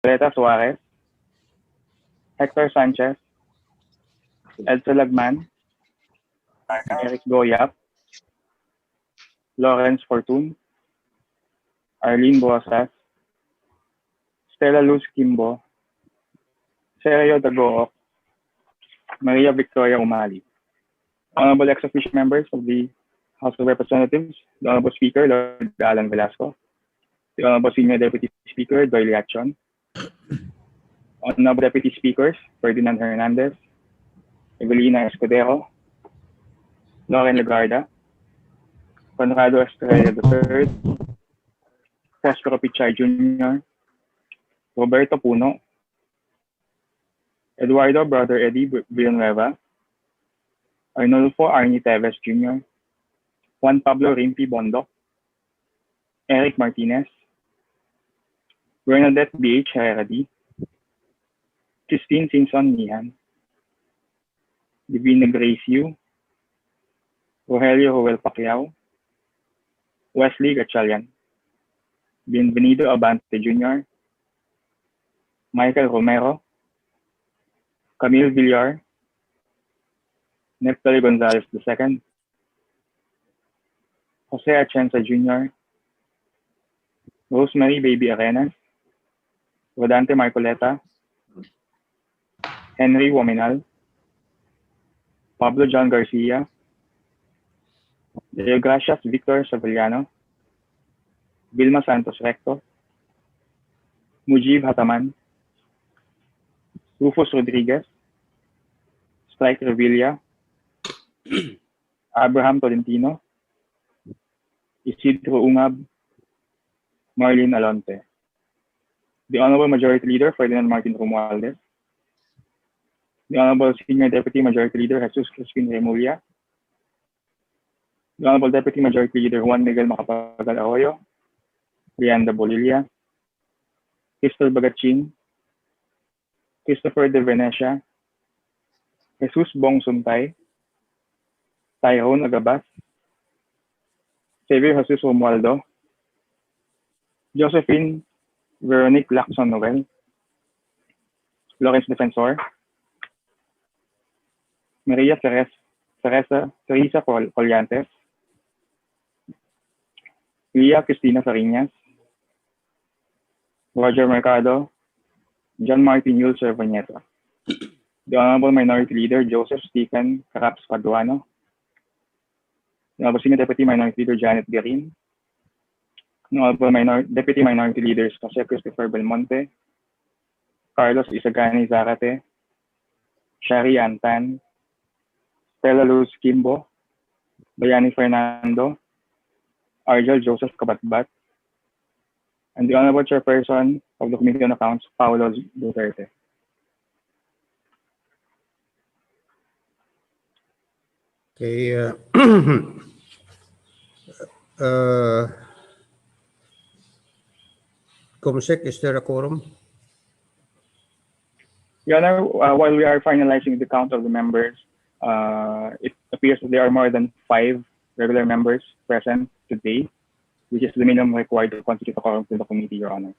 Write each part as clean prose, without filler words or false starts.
Loretta Suarez, Hector Sanchez, Edsa Lagman, Eric Goyap, Lawrence Fortun, Arlene Bosas, Stella Luz Kimbo, Sergio Dagook, Maria Victoria Umali. Honorable ex-officio members of the House of Representatives, the Honorable Speaker, Lord Alan Velasco, the Honorable Senior Deputy Speaker, Doyle Yachon, Honorable Deputy Speakers, Ferdinand Hernandez, Evelina Escudero, Lauren Legarda, Conrado Estrella III, Prospero Pichay Jr., Roberto Puno, Eduardo Brother Eddie Villanueva, Arnulfo Arnie Teves Jr., Juan Pablo Rimpi Bondoc, Eric Martinez, Bernadette B.H. Herradi, Christine Simpson Nihan, Divina Grace Yu, Rogelio Joel Pacquiao, Wesley Gatchalian, Bienvenido Abante Jr., Michael Romero, Camille Villar, Neftali Gonzalez II, Jose Atienza Jr., Rosemary Baby Arenas, Rodante Marcoleta, Henry Wominal, Pablo John Garcia, Deogracias Victor Savillano, Vilma Santos Recto, Mujib Hataman, Rufus Rodriguez, Strike Revilla, Abraham Tolentino, Isidro Ungab, Marlene Alonte. The Honorable Majority Leader, Ferdinand Martin Romualdez. The Honorable Senior Deputy Majority Leader, Jesus Crispin Remulla. The Honorable Deputy Majority Leader, Juan Miguel Macapagal Arroyo, Leanda Bolilla, Crystal Bagachin, Christopher De Venecia, Jesus Bong Suntay, Tyrone Agabas, Xavier Jesus Romualdo, Josephine Veronique Lacson Noel, Lawrence Defensor, Maria Teresa Collantes, Leah Cristina Fariñas, Roger Mercado, John Martin Yul Cervaneta. The Honorable Minority Leader, Joseph Stephen Caraps Paduano. The Honorable Senior Deputy Minority Leader, Janet Garin. The Honorable Deputy Minority Leaders, Jose Christopher Belmonte, Carlos Isagani Zarate, Shari Antan, Stella Luz Kimbo, Bayani Fernando, Argel Joseph Kabatbat, and the Honorable Chairperson of the Committee on Accounts, Paolo Duterte. Okay. Comsec, is there a quorum? Your Honor, while we are finalizing the count of the members, it appears that there are more than 5 regular members present today, which is the minimum required to constitute a quorum to the committee, Your Honor.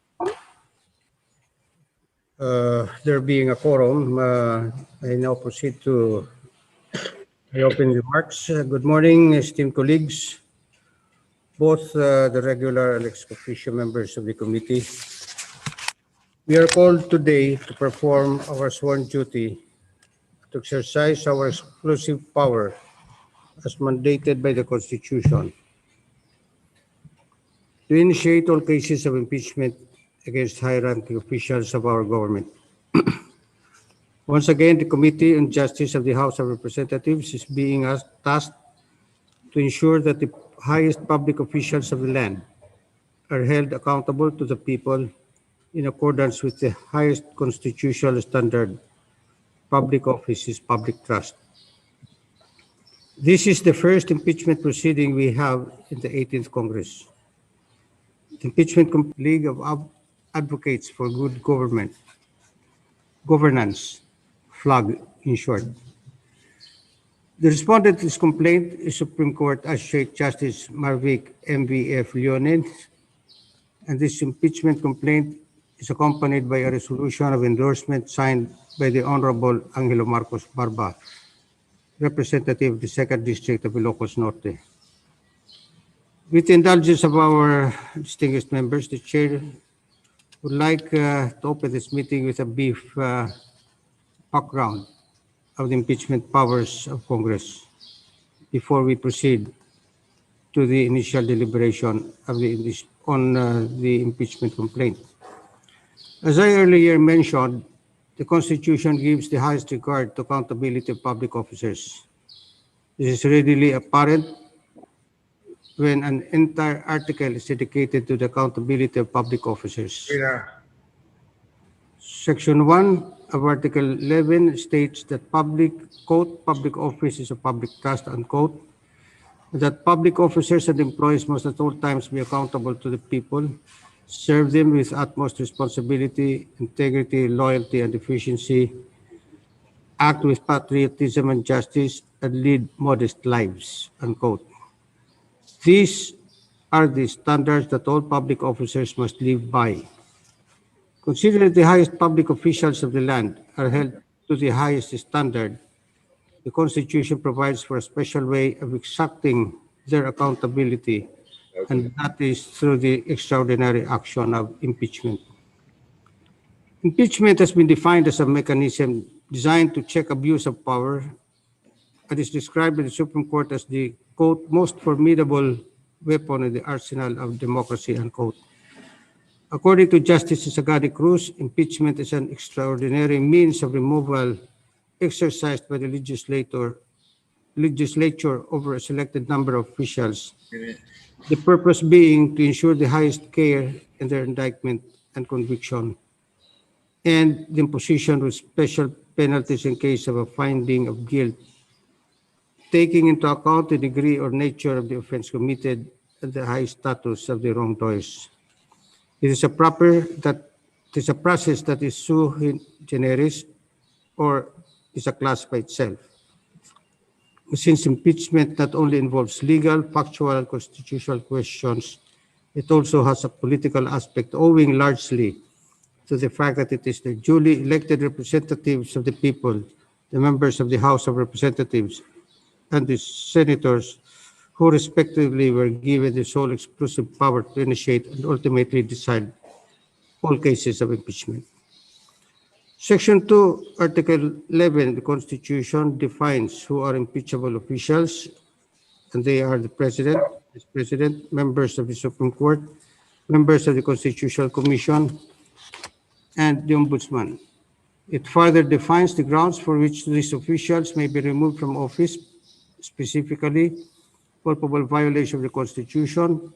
There being a quorum, I now proceed to the opening remarks. Good morning, esteemed colleagues, both the regular and ex-officio members of the committee. We are called today to perform our sworn duty to exercise our exclusive power as mandated by the Constitution to initiate all cases of impeachment against high-ranking officials of our government. Once again, the Committee on Justice of the House of Representatives is being tasked to ensure that the highest public officials of the land are held accountable to the people in accordance with the highest constitutional standard. Public office is public trust. This is the first impeachment proceeding we have in the 18th Congress. The Impeachment League of Advocates for Good Governance, FLAG in short. The respondent to this complaint is Supreme Court Associate Justice Marvick M.V.F. Leonen, and this impeachment complaint is accompanied by a resolution of endorsement signed by the Honorable Angelo Marcos Barba, representative of the 2nd District of Ilocos Norte. With the indulgence of our distinguished members, the Chair would like to open this meeting with a brief background of the impeachment powers of Congress before we proceed to the initial deliberation of the impeachment complaint. As I earlier mentioned, the Constitution gives the highest regard to accountability of public officers. This is readily apparent when an entire article is dedicated to the accountability of public officers. Section 1 of Article 11 states that public office is a public trust, unquote, that public officers and employees must at all times be accountable to the people, serve them with utmost responsibility, integrity, loyalty, and efficiency, act with patriotism and justice, and lead modest lives, unquote. These are the standards that all public officers must live by. Considering the highest public officials of the land are held to the highest standard, the Constitution provides for a special way of exacting their accountability, and that is through the extraordinary action of impeachment. Impeachment has been defined as a mechanism designed to check abuse of power and is described by the Supreme Court as the, quote, most formidable weapon in the arsenal of democracy, unquote. According to Justice Sagadi Cruz, impeachment is an extraordinary means of removal exercised by the legislature over a selected number of officials, the purpose being to ensure the highest care in their indictment and conviction, and the imposition of special penalties in case of a finding of guilt, taking into account the degree or nature of the offense committed and the high status of the wrongdoers. It is a process that is sui generis, or is a class by itself. Since impeachment not only involves legal, factual, and constitutional questions, it also has a political aspect owing largely to the fact that it is the duly elected representatives of the people, the members of the House of Representatives, and the senators who respectively were given the sole exclusive power to initiate and ultimately decide all cases of impeachment. Section 2, Article 11 of the Constitution defines who are impeachable officials, and they are the President, Vice President, members of the Supreme Court, members of the Constitutional Commission, and the Ombudsman. It further defines the grounds for which these officials may be removed from office, specifically culpable violation of the Constitution,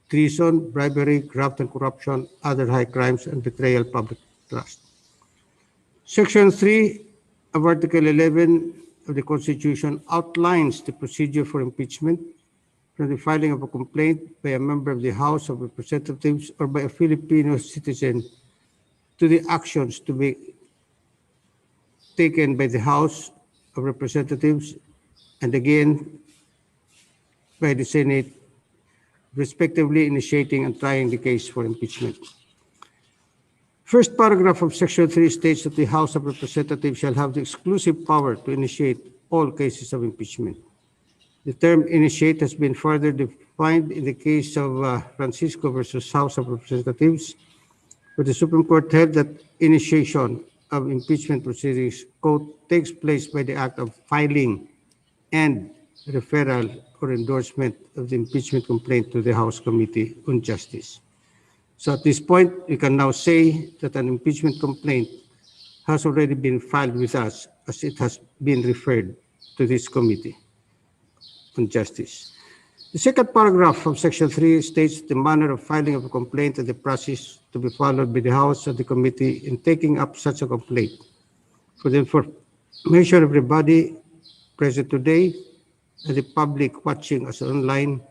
treason, bribery, graft and corruption, other high crimes, and betrayal of public trust. Section 3 of Article 11 of the Constitution outlines the procedure for impeachment from the filing of a complaint by a member of the House of Representatives or by a Filipino citizen to the actions to be taken by the House of Representatives and again by the Senate, respectively initiating and trying the case for impeachment. First paragraph of Section 3 states that the House of Representatives shall have the exclusive power to initiate all cases of impeachment. The term initiate has been further defined in the case of Francisco versus House of Representatives, where the Supreme Court held that initiation of impeachment proceedings, quote, takes place by the act of filing and referral or endorsement of the impeachment complaint to the House Committee on Justice. So at this point, we can now say that an impeachment complaint has already been filed with us as it has been referred to this Committee on Justice. The second paragraph of Section 3 states the manner of filing of a complaint and the process to be followed by the House and the Committee in taking up such a complaint. For the information of everybody present today and the public watching us online,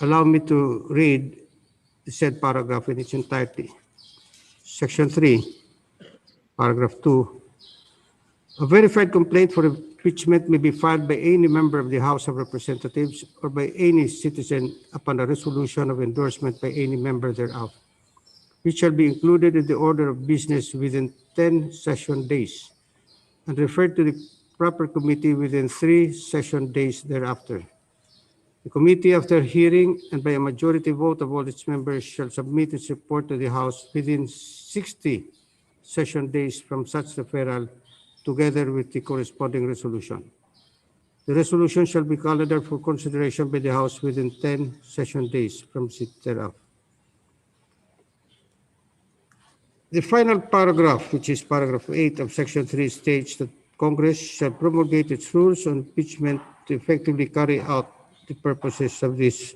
allow me to read the said paragraph in its entirety. Section 3, paragraph 2. A verified complaint for impeachment may be filed by any member of the House of Representatives or by any citizen upon a resolution of endorsement by any member thereof. which shall be included in the order of business within 10 session days and referred to the proper committee within 3 session days thereafter. The committee, after hearing and by a majority vote of all its members, shall submit its report to the House within 60 session days from such referral, together with the corresponding resolution. The resolution shall be calendared for consideration by the House within 10 session days from sit thereof. The final paragraph, which is paragraph 8 of Section 3, states that Congress shall promulgate its rules on impeachment to effectively carry out the purposes of this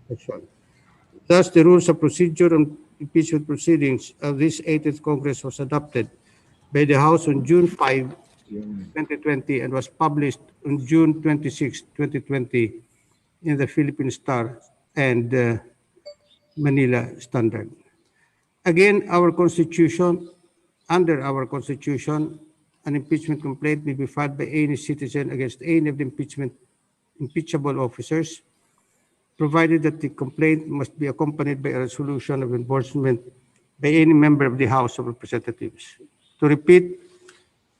section. Thus, the rules of procedure on impeachment proceedings of this 18th Congress was adopted by the House on June 5, 2020, and was published on June 26, 2020 in the Philippine Star and Manila Standard. Again, under our Constitution, an impeachment complaint may be filed by any citizen against any of the impeachable officers, provided that the complaint must be accompanied by a resolution of endorsement by any member of the House of Representatives. To repeat,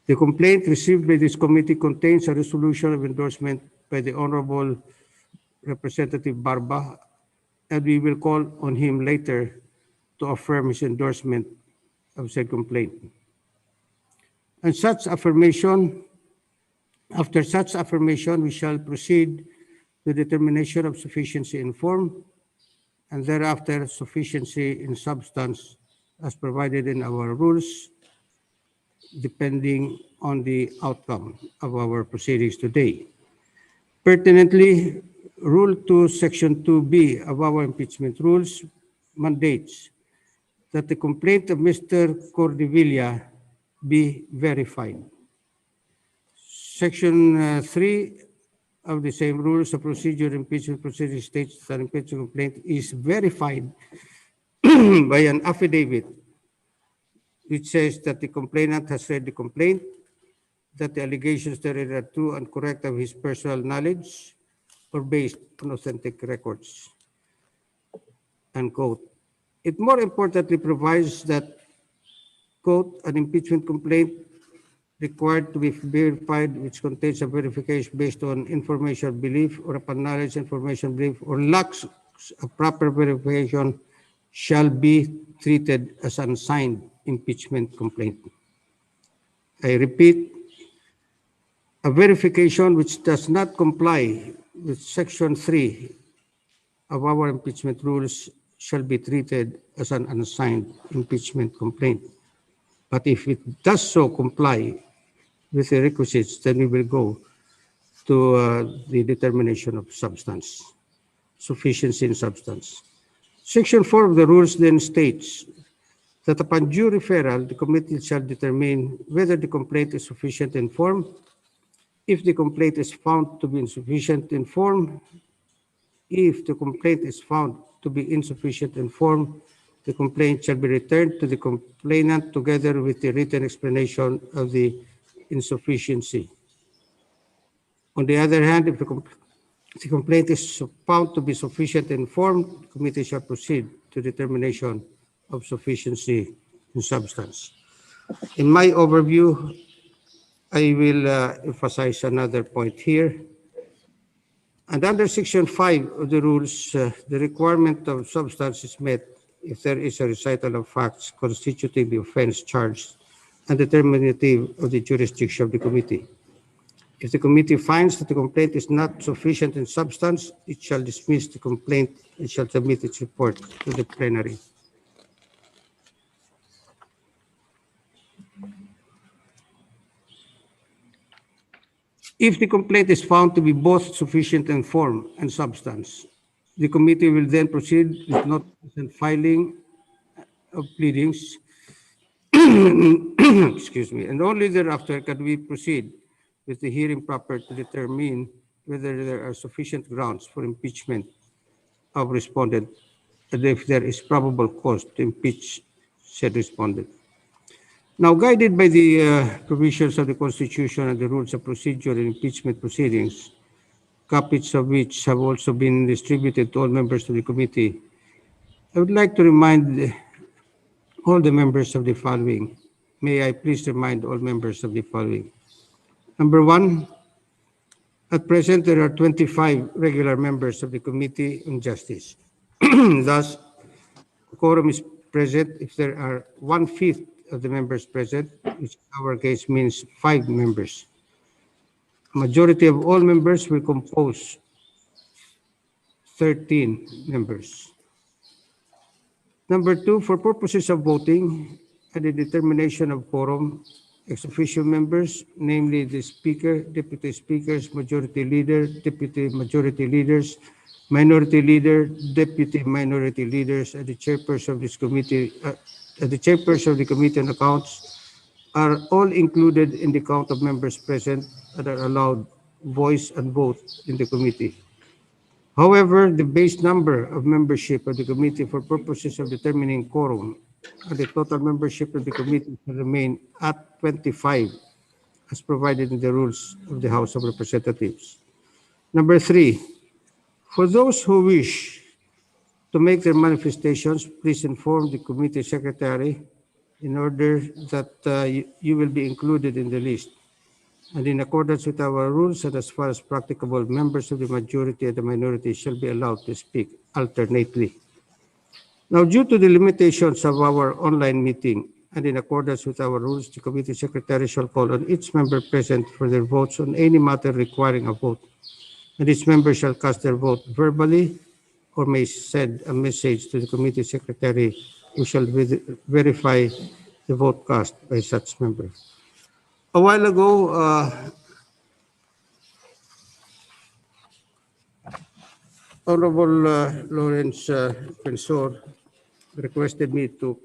the complaint received by this committee contains a resolution of endorsement by the Honorable Representative Barba, and we will call on him later to affirm his endorsement of said complaint. And after such affirmation, we shall proceed to determination of sufficiency in form, and thereafter sufficiency in substance as provided in our rules, depending on the outcome of our proceedings today. Pertinently, Rule 2, Section 2B of our impeachment rules mandates that the complaint of Mr. Cordevilla be verified. Section 3 of the same rules of procedure impeachment proceedings states that impeachment complaint is verified by an affidavit which says that the complainant has read the complaint, that the allegations therein are true and correct of his personal knowledge or based on authentic records, unquote. It more importantly provides that, quote, an impeachment complaint required to be verified which contains a verification based on information belief or upon knowledge, information belief, or lacks a proper verification shall be treated as an unsigned impeachment complaint. I repeat, a verification which does not comply with Section 3 of our impeachment rules shall be treated as an unsigned impeachment complaint. But if it does so comply with the requisites, then we will go to the determination of substance, sufficiency in substance. Section 4 of the rules then states that upon due referral, the committee shall determine whether the complaint is sufficient in form. If the complaint is found to be insufficient in form, the complaint shall be returned to the complainant together with the written explanation of the insufficiency. On the other hand, if the complaint is found to be sufficient in form, the committee shall proceed to determination of sufficiency in substance. In my overview, I will emphasize another point here. And under Section 5 of the rules, the requirement of substance is met if there is a recital of facts constituting the offense charged and determinative of the jurisdiction of the committee. If the committee finds that the complaint is not sufficient in substance, it shall dismiss the complaint and shall submit its report to the plenary. If the complaint is found to be both sufficient in form and substance, the committee will then proceed with notice and filing of pleadings, excuse me, and only thereafter can we proceed with the hearing proper to determine whether there are sufficient grounds for impeachment of respondent and if there is probable cause to impeach said respondent. Now, guided by the provisions of the Constitution and the rules of procedure in impeachment proceedings, copies of which have also been distributed to all members of the committee, I would like to remind all the members of the following. May I please remind all members of the following. Number one, at present, there are 25 regular members of the Committee on Justice. Thus, quorum is present if there are 1/5 of the members present, which in our case means 5 members. A majority of all members will compose 13 members. Number two, for purposes of voting and the determination of quorum, ex officio members, namely the Speaker, Deputy Speakers, Majority Leader, Deputy Majority Leaders, Minority Leader, Deputy Minority Leaders, and the Chairperson of this committee, the Chairperson of the Committee on Accounts, are all included in the count of members present and are allowed voice and vote in the committee. However, the base number of membership of the committee for purposes of determining quorum and the total membership of the committee will remain at 25 as provided in the rules of the House of Representatives. Number three, for those who wish to make their manifestations, please inform the committee secretary in order that you will be included in the list. And in accordance with our rules and as far as practicable, members of the majority and the minority shall be allowed to speak alternately. Now, due to the limitations of our online meeting and in accordance with our rules, the committee secretary shall call on each member present for their votes on any matter requiring a vote. And each member shall cast their vote verbally or may send a message to the committee secretary who shall verify the vote cast by such member. A while ago, Honorable Lawrence Pensor requested me to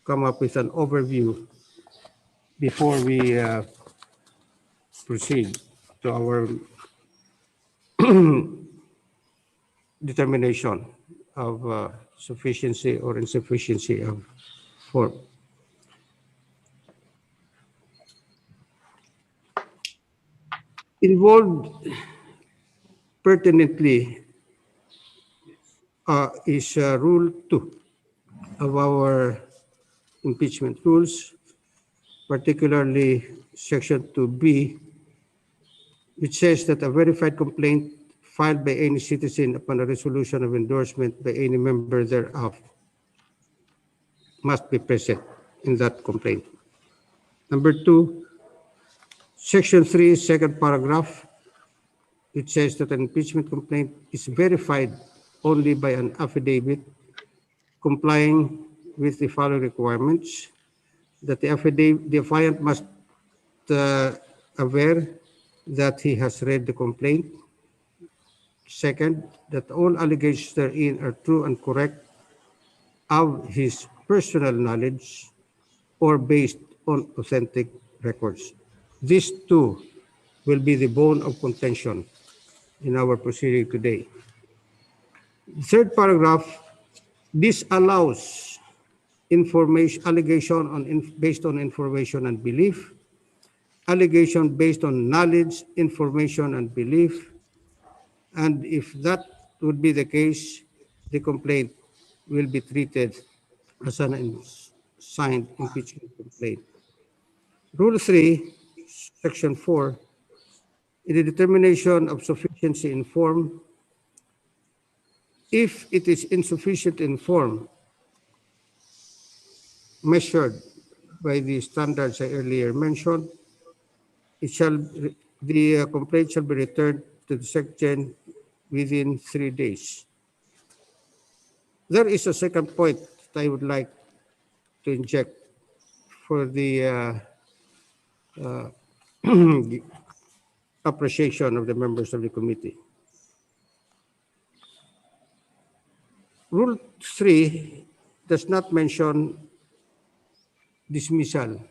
come up with an overview before we proceed to our determination of sufficiency or insufficiency of form. Involved pertinently is Rule 2 of our impeachment rules, particularly Section 2B, which says that a verified complaint filed by any citizen upon a resolution of endorsement by any member thereof must be present in that complaint. Number two, Section 3, second paragraph, it says that an impeachment complaint is verified only by an affidavit complying with the following requirements: that the affiant must aware that he has read the complaint. Second, that all allegations therein are true and correct of his personal knowledge or based on authentic records. These two will be the bone of contention in our proceeding today. The third paragraph disallows allegation based on information and belief, allegation based on knowledge, information, and belief, and if that would be the case, the complaint will be treated as an unsigned impeachment complaint. Rule 3, Section 4, in the determination of sufficiency in form, if it is insufficient in form, measured by the standards I earlier mentioned, the complaint shall be returned to the SecGen within 3 days. There is a second point that I would like to inject for the appreciation of the members of the committee. Rule 3 does not mention dismissal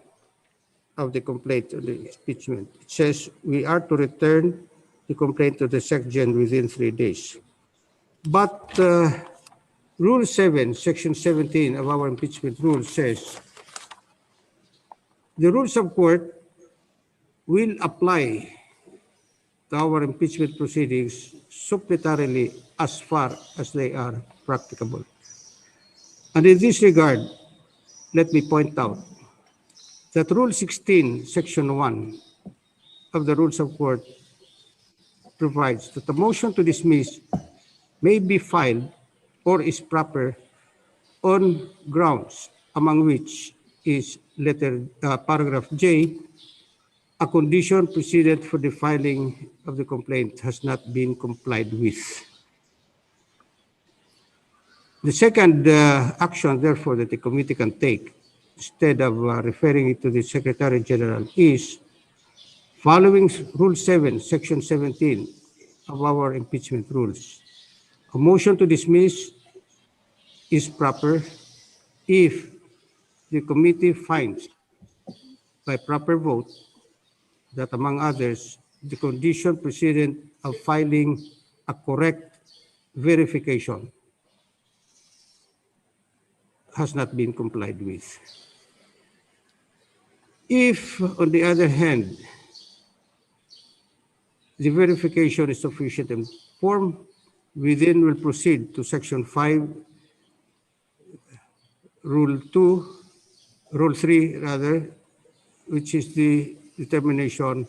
of the complaint or the impeachment. It says we are to return the complaint to the SecGen within 3 days. But Rule 7, Section 17 of our impeachment rule says the rules of court will apply to our impeachment proceedings supplementarily as far as they are practicable. And in this regard, let me point out that Rule 16, Section 1 of the Rules of Court provides that the motion to dismiss may be filed or is proper on grounds, among which is paragraph J, a condition precedent for the filing of the complaint has not been complied with. The second action, therefore, that the committee can take, instead of referring it to the Secretary General, is following Rule 7, Section 17 of our impeachment rules. A motion to dismiss is proper if the committee finds by proper vote that, among others, the condition precedent of filing a correct verification has not been complied with. If, on the other hand, the verification is sufficient in form, we then will proceed to Section 5, Rule 3, which is the determination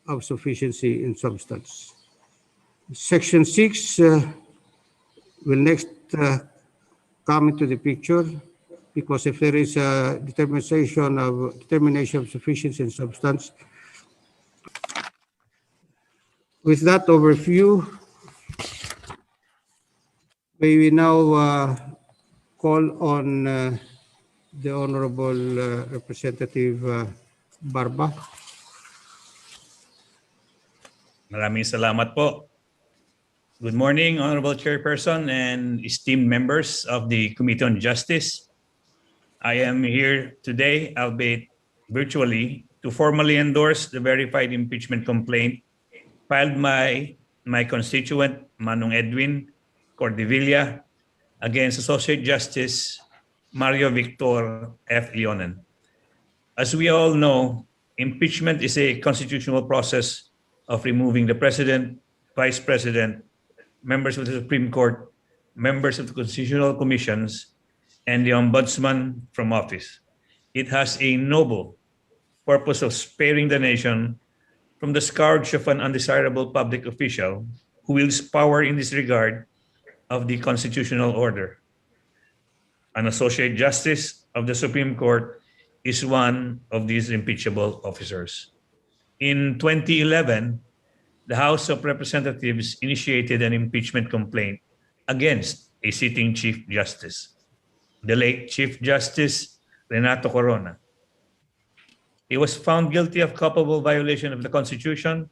of sufficiency in substance. Section 6 will next come into the picture, because if there is a determination of sufficiency in substance. With that overview, may we now call on the Honorable Representative Barba. Maraming salamat po. Good morning, Honorable Chairperson and esteemed members of the Committee on Justice. I am here today, albeit virtually, to formally endorse the verified impeachment complaint filed by my constituent, Manong Edwin Cordevilla, against Associate Justice Mario Victor F. Leonen. As we all know, impeachment is a constitutional process of removing the President, Vice President, members of the Supreme Court, members of the constitutional commissions, and the Ombudsman from office. It has a noble purpose of sparing the nation from the scourge of an undesirable public official who wields power in disregard of the constitutional order. An Associate Justice of the Supreme Court is one of these impeachable officers. In 2011, the House of Representatives initiated an impeachment complaint against a sitting Chief Justice, the late Chief Justice Renato Corona. He was found guilty of culpable violation of the Constitution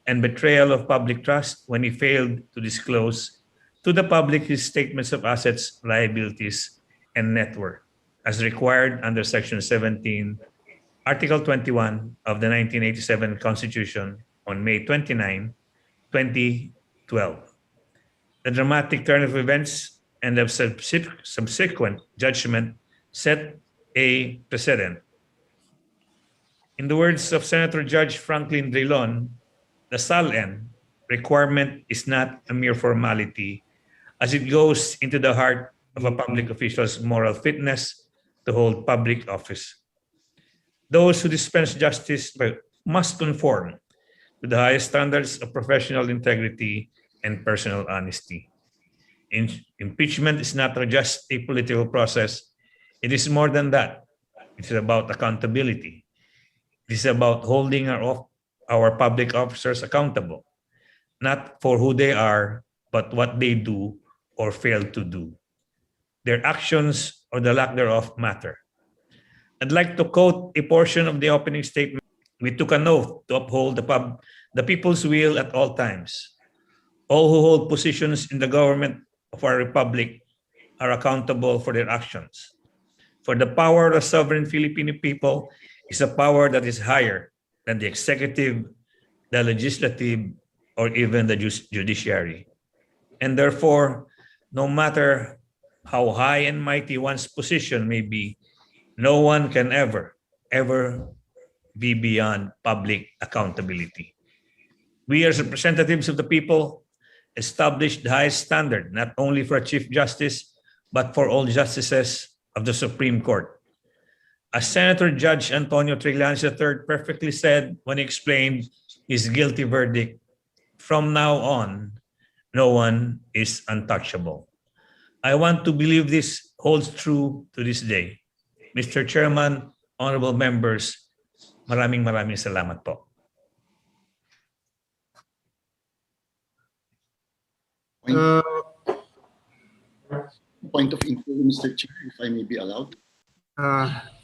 and betrayal of public trust when he failed to disclose to the public his statements of assets, liabilities, and net worth, as required under Section 17, Article 21 of the 1987 Constitution on May 29, 2012. The dramatic turn of events and the subsequent judgment set a precedent. In the words of Senator Judge Franklin Drilon, the SALN requirement is not a mere formality, as it goes into the heart of a public official's moral fitness to hold public office. Those who dispense justice must conform to the highest standards of professional integrity and personal honesty. Impeachment is not just a political process. It is more than that. It is about accountability. It is about holding our public officers accountable, not for who they are, but what they do or fail to do. Their actions or the lack thereof matter. I'd like to quote a portion of the opening statement. We took an oath to uphold the people's will at all times. All who hold positions in the government of our republic are accountable for their actions. For the power of the sovereign Filipino people is a power that is higher than the executive, the legislative, or even the judiciary. And therefore, no matter how high and mighty one's position may be, no one can ever be beyond public accountability. We as representatives of the people establish the highest standard, not only for a Chief Justice, but for all justices of the Supreme Court. As Senator Judge Antonio Trillanes III perfectly said when he explained his guilty verdict, from now on, no one is untouchable. I want to believe this holds true to this day. Mr. Chairman, honorable members, maraming salamat po. Point of inquiry, Mr. Chair, if I may be allowed.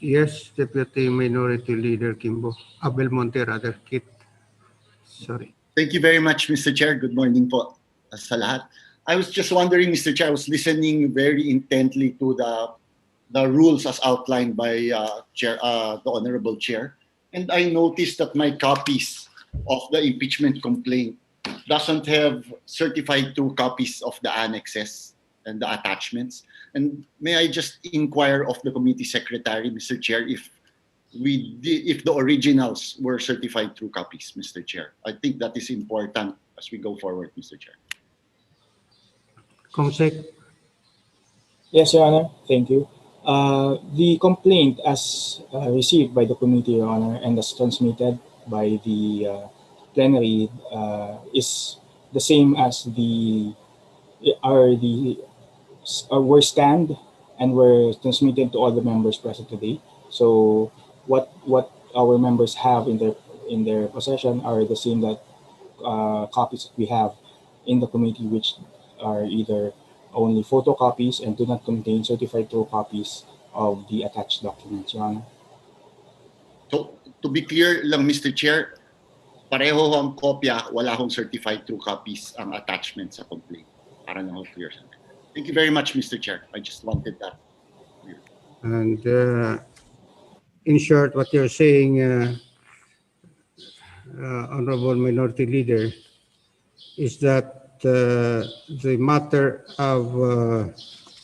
Yes, Deputy Minority Leader Kimbo. Belmonte, rather, Kit. Sorry. Thank you very much, Mr. Chair. Good morning po sa lahat. I was just wondering, Mr. Chair, I was listening very intently to the rules as outlined by the Honorable Chair, and I noticed that my copies of the impeachment complaint doesn't have certified true copies of the annexes and the attachments. And may I just inquire of the committee secretary, Mr. Chair, if the originals were certified true copies, Mr. Chair. I think that is important as we go forward, Mr. Chair. Comsec. Yes, Your Honor. Thank you. The complaint as received by the committee, Your Honor, and as transmitted by the plenary is the same as were scanned and were transmitted to all the members present today. So what our members have in their possession are the same that copies that we have in the committee, which are either only photocopies and do not contain certified true copies of the attached documents, Your Honor. So to be clear lang, Mr. Chair, pareho ang kopya, wala akong certified true copies ang attachment sa complaint. Para na ho clear. Thank you very much, Mr. Chair. I just wanted that. And in short, what you're saying, Honorable Minority Leader, is that the matter of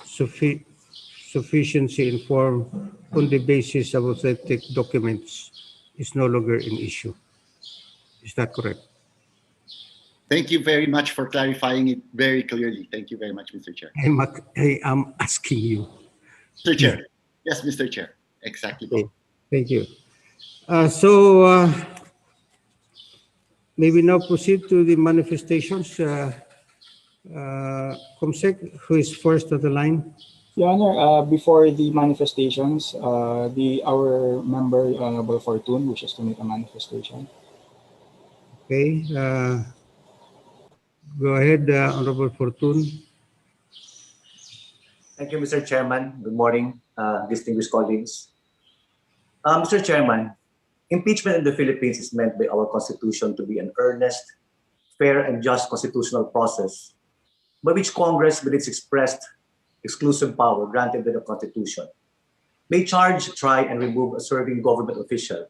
sufficiency in form on the basis of authentic documents is no longer an issue. Is that correct? Thank you very much for clarifying it very clearly. Thank you very much, Mr. Chair. I am asking you. Mr. Chair. Yes, Mr. Chair. Exactly. Okay. Thank you. So maybe now proceed to the manifestations. Comsec, who is first on the line? Your Honor, before the manifestations, our member, Honorable Fortune, wishes to make a manifestation. Okay. Go ahead, Honorable Fortune. Thank you, Mr. Chairman. Good morning, distinguished colleagues. Mr. Chairman, impeachment in the Philippines is meant by our Constitution to be an earnest, fair, and just constitutional process by which Congress, with its expressed exclusive power granted by the Constitution, may charge, try, and remove a serving government official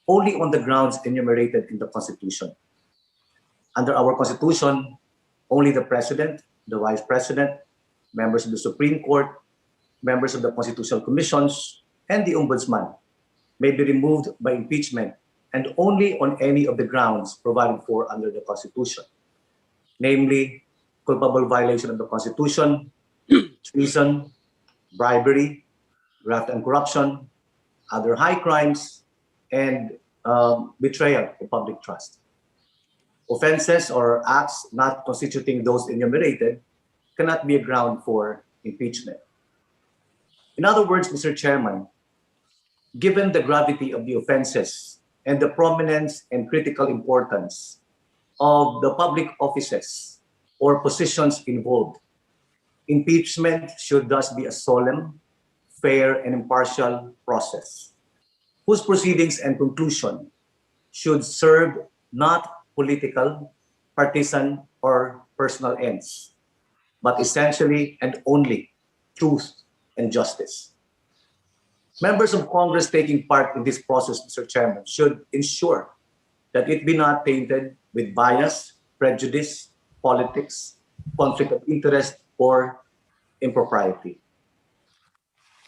only on the grounds enumerated in the Constitution. Under our Constitution, only the President, the Vice President, members of the Supreme Court, members of the Constitutional Commissions, and the Ombudsman may be removed by impeachment and only on any of the grounds provided for under the Constitution, namely culpable violation of the Constitution, treason, bribery, graft and corruption, other high crimes, and betrayal of public trust. Offenses or acts not constituting those enumerated cannot be a ground for impeachment. In other words, Mr. Chairman, given the gravity of the offenses and the prominence and critical importance of the public offices or positions involved, impeachment should thus be a solemn, fair, and impartial process, whose proceedings and conclusion should serve not political, partisan, or personal ends, but essentially and only truth and justice. Members of Congress taking part in this process, Mr. Chairman, should ensure that it be not tainted with bias, prejudice, politics, conflict of interest, or impropriety.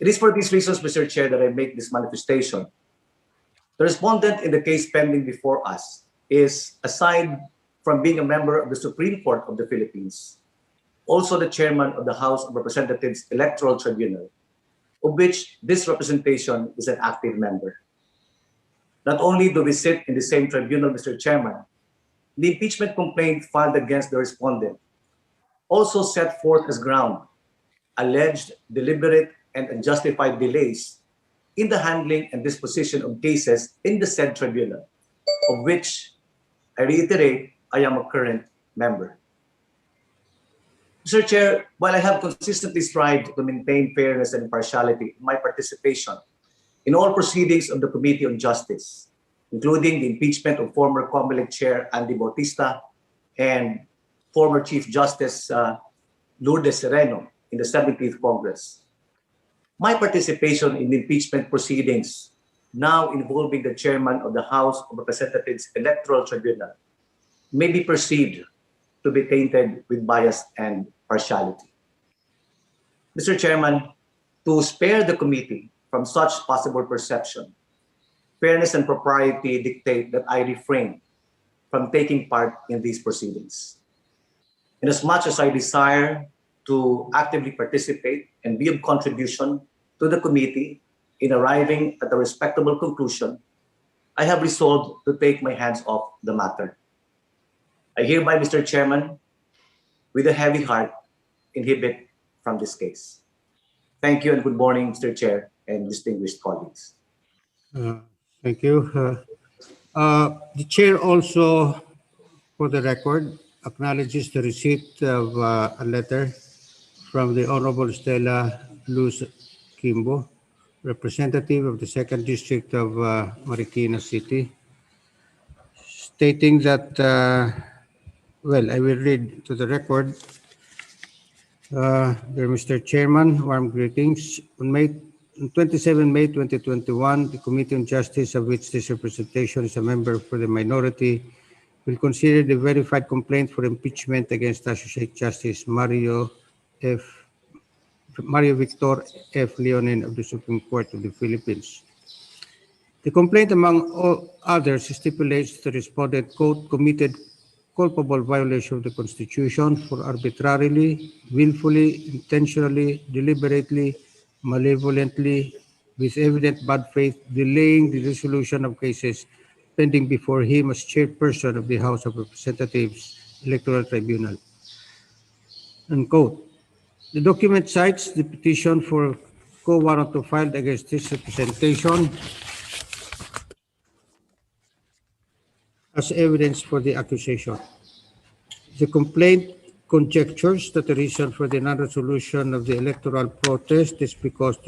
It is for these reasons, Mr. Chair, that I make this manifestation. The respondent in the case pending before us is, aside from being a member of the Supreme Court of the Philippines, also the chairman of the House of Representatives Electoral Tribunal, of which this representation is an active member. Not only do we sit in the same tribunal, Mr. Chairman, the impeachment complaint filed against the respondent also set forth as ground alleged deliberate and unjustified delays in the handling and disposition of cases in the said tribunal, of which, I reiterate, I am a current member. Mr. Chair, while I have consistently strived to maintain fairness and impartiality in my participation in all proceedings of the Committee on Justice, including the impeachment of former COMELEC Chair Andy Bautista and former Chief Justice Lourdes Sereno in the 17th Congress, my participation in the impeachment proceedings now involving the chairman of the House of Representatives Electoral Tribunal may be perceived to be tainted with bias and partiality. Mr. Chairman, to spare the committee from such possible perception, fairness and propriety dictate that I refrain from taking part in these proceedings. Inasmuch as I desire to actively participate and be of contribution to the committee in arriving at a respectable conclusion, I have resolved to take my hands off the matter. I hereby, Mr. Chairman, with a heavy heart, inhibit from this case. Thank you and good morning, Mr. Chair and distinguished colleagues. Thank you. The chair also, for the record, acknowledges the receipt of a letter from the Honorable Stella Luz Kimbo, representative of the 2nd District of Marikina City, stating that, well, I will read to the record. Dear Mr. Chairman, warm greetings. On 27 May 2021, the Committee on Justice, of which this representation is a member for the minority, will consider the verified complaint for impeachment against Associate Justice Mario Victor F. Leonen of the Supreme Court of the Philippines. The complaint, among all others, stipulates the respondent, quote, committed culpable violation of the Constitution for arbitrarily, willfully, intentionally, deliberately, malevolently, with evident bad faith, delaying the resolution of cases pending before him as chairperson of the House of Representatives Electoral Tribunal. Unquote. The document cites the petition for quo warranto filed against this representation as evidence for the accusation. The complaint conjectures that the reason for the non-resolution of the electoral protest is because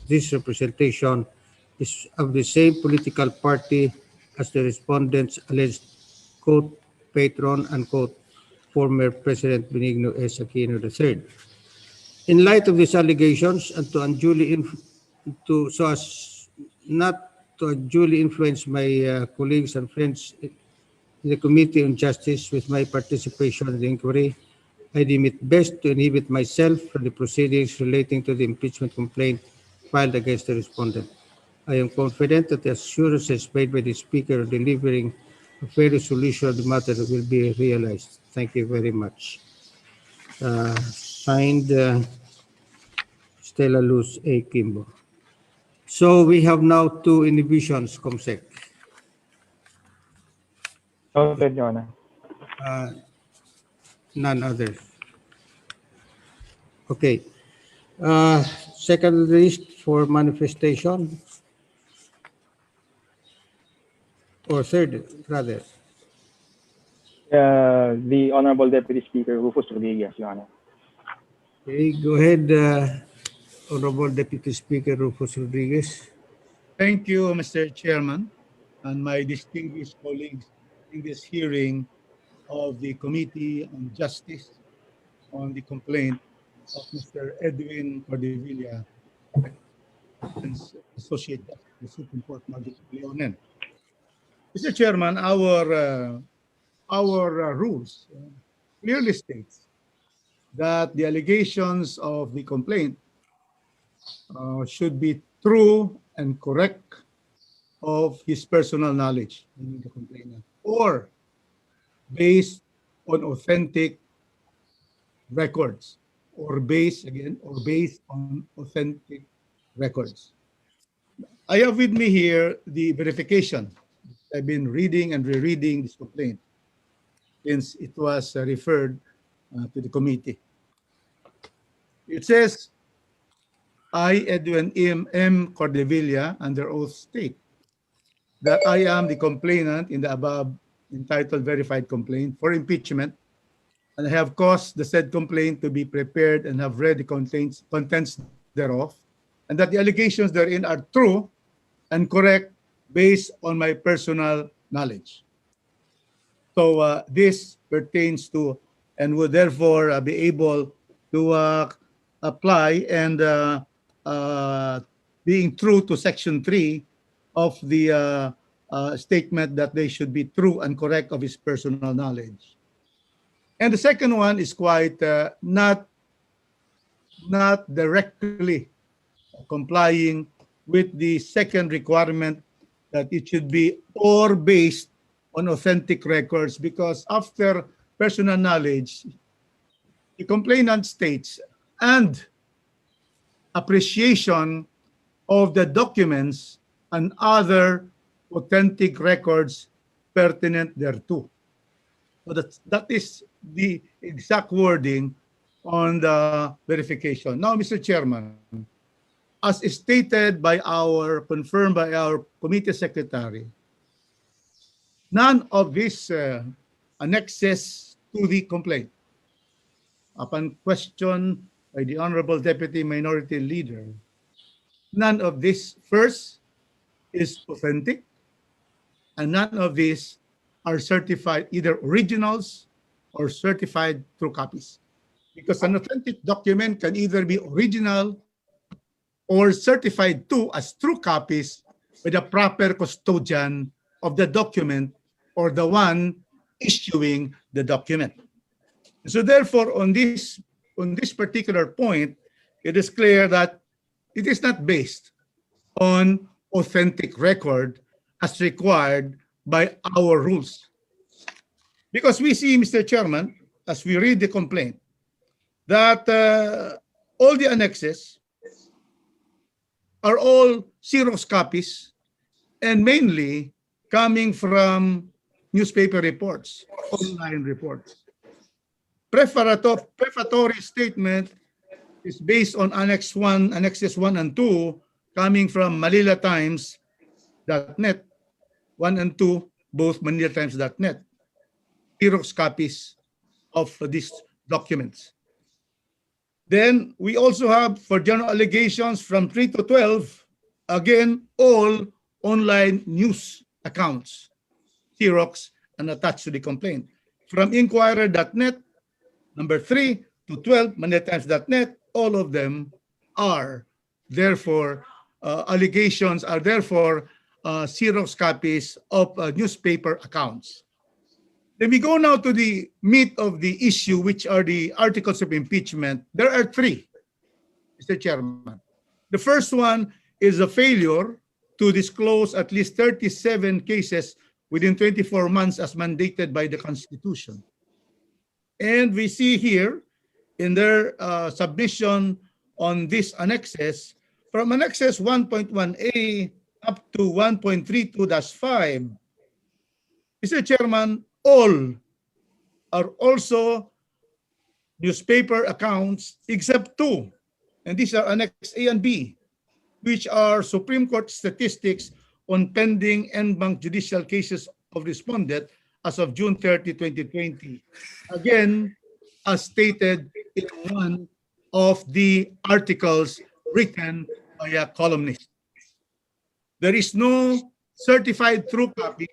this representation is of the same political party as the respondent's alleged, quote, patron, unquote, former President Benigno S. Aquino III. In light of these allegations, and so as not to unduly influence my colleagues and friends in the Committee on Justice with my participation in the inquiry, I deem it best to inhibit myself from the proceedings relating to the impeachment complaint filed against the respondent. I am confident that the assurances made by the Speaker of delivering a fair resolution of the matter will be realized. Thank you very much. Signed, Stella Luz A. Kimbo. So we have now 2 inhibitions, Comsec. Noted, Your Honor. None others. Okay. Second list for manifestation, or third, rather. The Honorable Deputy Speaker Rufus Rodriguez, Your Honor. Okay, go ahead, Honorable Deputy Speaker Rufus Rodriguez. Thank you, Mr. Chairman, and my distinguished colleagues in this hearing of the Committee on Justice on the complaint of Mr. Edwin Cordevilla, Associate Justice of the Supreme Court, Leonen. Mr. Chairman, our rules clearly states that the allegations of the complaint should be true and correct of his personal knowledge, meaning the complainant, or based on authentic records, or based on authentic records. I have with me here the verification. I've been reading and rereading this complaint since it was referred to the committee. It says, I, Edwin M. Cordevilla, under oath state that I am the complainant in the above entitled verified complaint for impeachment, and I have caused the said complaint to be prepared and have read the contents thereof, and that the allegations therein are true and correct based on my personal knowledge. So this pertains to and would therefore be able to apply and being true to Section 3 of the statement that they should be true and correct of his personal knowledge. And the second one is quite not directly complying with the second requirement that it should be or based on authentic records, because after personal knowledge, the complainant states, and appreciation of the documents and other authentic records pertinent thereto. So that is the exact wording on the verification. Now, Mr. Chairman, as stated by confirmed by our committee secretary, none of these annexes to the complaint, upon question by the Honorable Deputy Minority Leader, none of this first is authentic, and none of these are certified, either originals or certified true copies. Because an authentic document can either be original or certified to as true copies by the proper custodian of the document or the one issuing the document. So therefore, on this particular point, it is clear that it is not based on authentic record as required by our rules. Because we see, Mr. Chairman, as we read the complaint, that all the annexes are all Xerox copies and mainly coming from newspaper reports, online reports. Prefatory statement is based on Annexes 1 and 2 coming from ManilaTimes.net, 1 and 2, both ManilaTimes.net, Xerox copies of these documents. Then we also have, for general allegations from 3 to 12, again, all online news accounts, Xerox, and attached to the complaint. From Inquirer.net, number 3 to 12, ManilaTimes.net, all of them are therefore, allegations are therefore Xerox copies of newspaper accounts. Then we go now to the meat of the issue, which are the articles of impeachment. There are 3, Mr. Chairman. The first one is a failure to disclose at least 37 cases within 24 months as mandated by the Constitution. And we see here in their submission on these annexes, from annexes 1.1a up to 1.32-5, Mr. Chairman, all are also newspaper accounts except 2, and these are Annex A and B, which are Supreme Court statistics on pending en banc judicial cases of respondent as of June 30, 2020. Again, as stated in one of the articles written by a columnist. There is no certified true copy,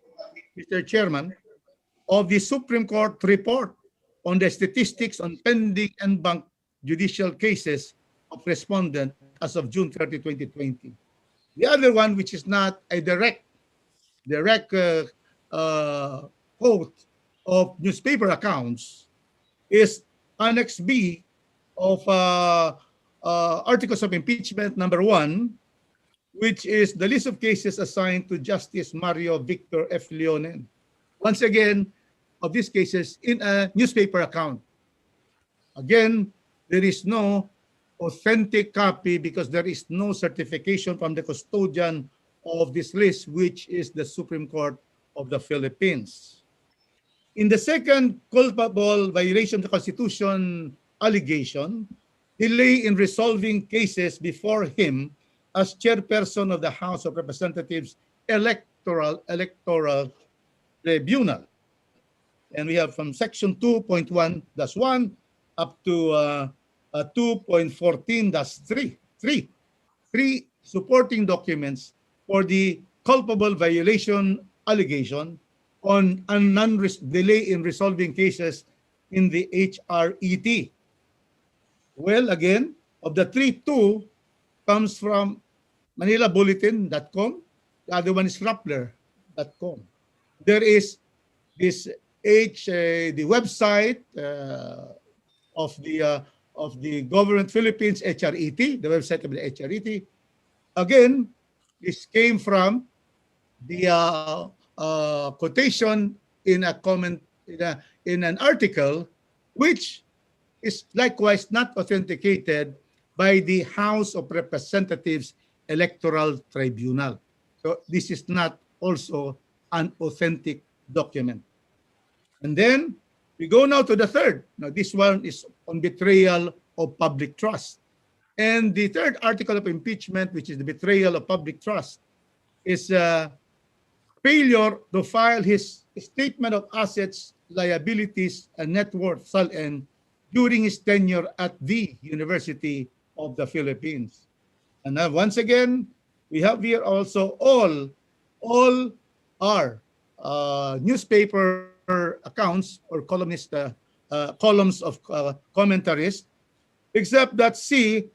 Mr. Chairman, of the Supreme Court report on the statistics on pending en banc judicial cases of respondent as of June 30, 2020. The other one, which is not a direct quote of newspaper accounts, is Annex B of Articles of Impeachment number 1, which is the list of cases assigned to Justice Mario Victor F. Leonen. Once again, of these cases in a newspaper account. Again, there is no authentic copy because there is no certification from the custodian of this list, which is the Supreme Court of the Philippines. In the second culpable violation of the Constitution allegation, delay in resolving cases before him as chairperson of the House of Representatives Electoral Tribunal. And we have from section 2.1-1 up to 2.14-3, three supporting documents for the culpable violation allegation on a delay in resolving cases in the HRET. Well, again, of the three, two comes from manilabulletin.com. The other one is rappler.com. There is this the website of the Government Philippines HRET, the website of the HRET. Again, this came from the quotation in a comment in an article, which is likewise not authenticated by the House of Representatives Electoral Tribunal. So this is not also an authentic document. And then we go now to the third. Now this one is on betrayal of public trust. And the third article of impeachment, which is the betrayal of public trust, is failure to file his statement of assets, liabilities, and net worth, SALN, during his tenure at the University of the Philippines. And now once again, we have here also all our newspaper accounts or columns of commentaries, except that C,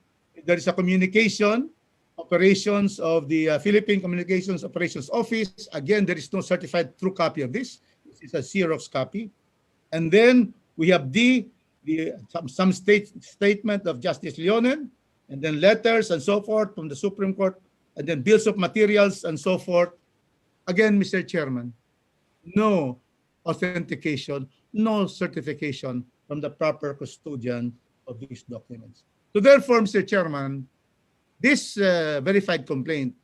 there is a communication operations of the Philippine Communications Operations Office. Again, there is no certified true copy of this. This is a Xerox copy. And then we have some statement of Justice Leonen, and then letters and so forth from the Supreme Court, and then bills of materials and so forth. Again, Mr. Chairman, no authentication, no certification from the proper custodian of these documents. So therefore, Mr. Chairman, this verified complaint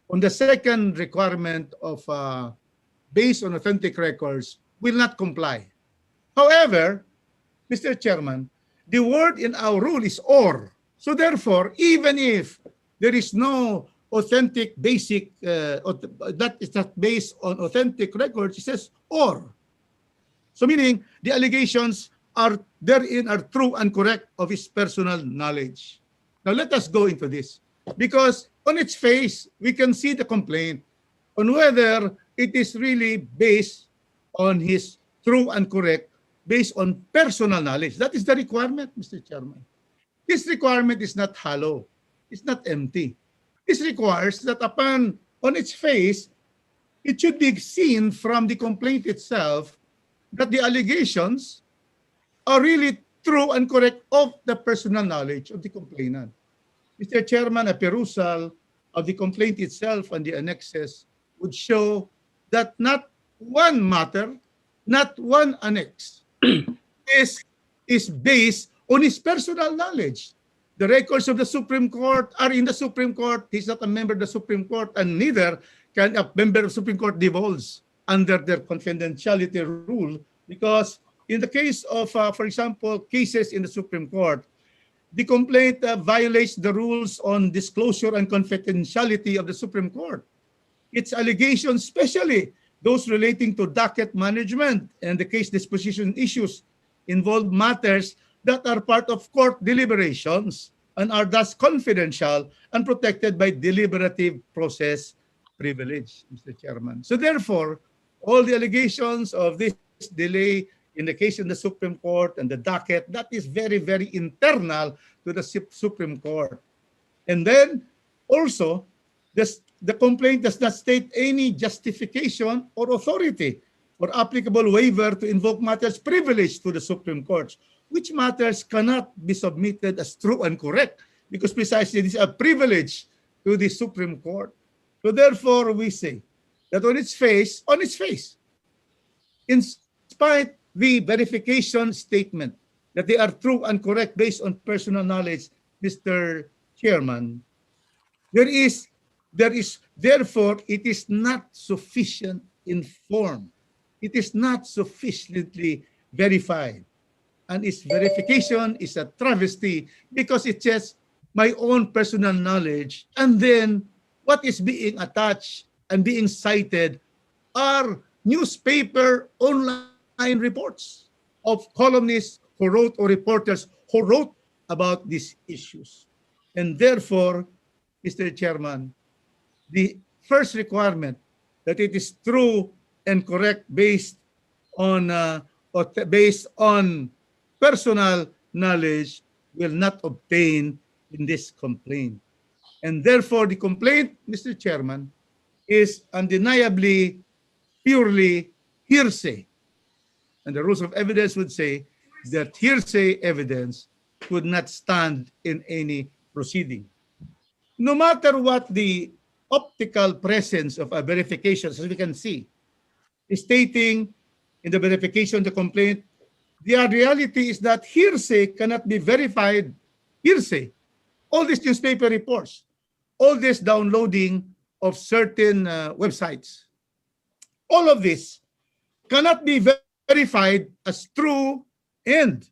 on the second requirement of based on authentic records will not comply. However, Mr. Chairman, the word in our rule is or. So therefore, even if there is no authentic basic, that is not based on authentic records, it says or. So meaning the allegations are therein are true and correct of his personal knowledge. Now let us go into this, because on its face, we can see the complaint on whether it is really based on his true and correct, based on personal knowledge. That is the requirement, Mr. Chairman. This requirement is not hollow. It's not empty. This requires that on its face, it should be seen from the complaint itself that the allegations are really true and correct of the personal knowledge of the complainant. Mr. Chairman, a perusal of the complaint itself and the annexes would show that not one matter, not one annex is based on his personal knowledge. The records of the Supreme Court are in the Supreme Court. He's not a member of the Supreme Court, and neither can a member of the Supreme Court divulge under their confidentiality rule, because in the case of, for example, cases in the Supreme Court, the complaint violates the rules on disclosure and confidentiality of the Supreme Court. Its allegations, especially those relating to docket management and the case disposition issues, involve matters that are part of court deliberations and are thus confidential and protected by deliberative process privilege, Mr. Chairman. So therefore, all the allegations of this delay in the case in the Supreme Court and the docket, that is very, very internal to the Supreme Court. And then also, the complaint does not state any justification or authority for applicable waiver to invoke matters privileged to the Supreme Court, which matters cannot be submitted as true and correct, because precisely this is a privilege to the Supreme Court. So therefore, we say that on its face, in spite the verification statement that they are true and correct based on personal knowledge, Mr. Chairman, there is therefore it is not sufficient informed. It is not sufficiently verified. And its verification is a travesty because it says my own personal knowledge, and then what is being attached and being cited are newspaper online reports of columnists who wrote or reporters who wrote about these issues. And therefore, Mr. Chairman, the first requirement that it is true and correct on based on personal knowledge will not obtain in this complaint. And therefore, the complaint, Mr. Chairman, is undeniably purely hearsay. And the rules of evidence would say that hearsay evidence would not stand in any proceeding. No matter what the optical presence of a verification, as we can see, stating in the verification of the complaint, the reality is that hearsay cannot be verified. Hearsay. All these newspaper reports, all this downloading of certain websites, all of this cannot be verified as true and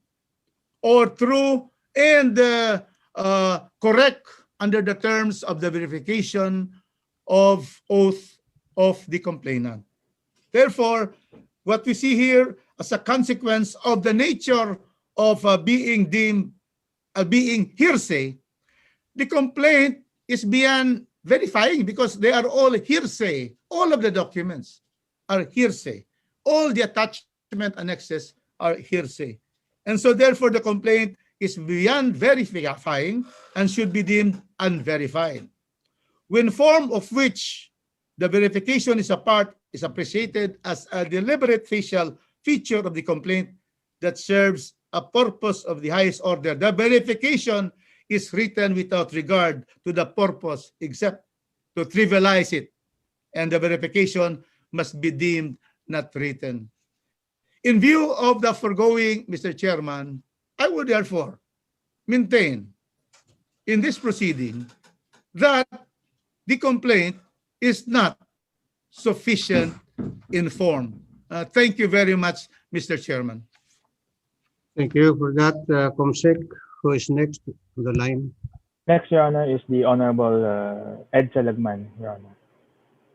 or true and correct under the terms of the verification of oath of the complainant. Therefore, what we see here as a consequence of the nature of being deemed being hearsay, the complaint is beyond verifying because they are all hearsay. All of the documents are hearsay. All the attachment annexes are hearsay. And so therefore the complaint is beyond verifying and should be deemed unverified. When form of which the verification is a part is appreciated as a deliberate facial feature of the complaint that serves a purpose of the highest order. The verification is written without regard to the purpose except to trivialize it, and the verification must be deemed not written. In view of the foregoing, Mr. Chairman, I would therefore maintain in this proceeding that the complaint is not sufficient in form. Thank you very much, Mr. Chairman. Thank you for that, Comsec. Who is next on the line? Next, Your Honor, is the Honorable Ed Salagman, Your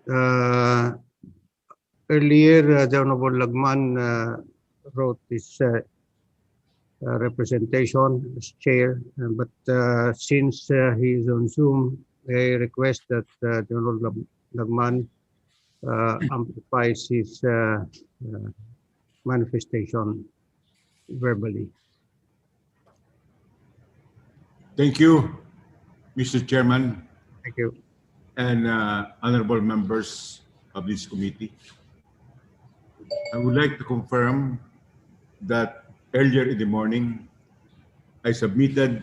Honor. Earlier, the Honorable Lagman wrote this representation as chair, but since he is on Zoom, I request that the Honorable Lagman amplifies his manifestation verbally. Thank you, Mr. Chairman. Thank you. And honorable members of this committee. I would like to confirm that earlier in the morning, I submitted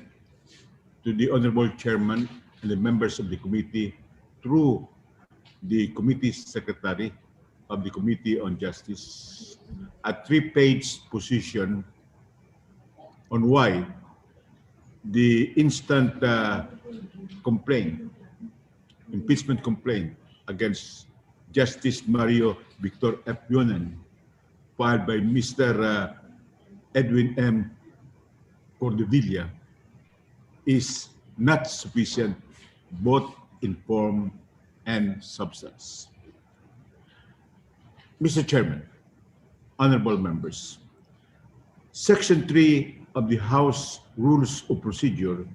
to the Honorable Chairman and the members of the committee through the committee secretary of the Committee on Justice a 3-page position on why the instant impeachment complaint against Justice Mario Victor F. Leonen, filed by Mr. Edwin M. Cordovilla, is not sufficient both in form and substance. Mr. Chairman, honorable members, Section 3 of the House Rules of Procedure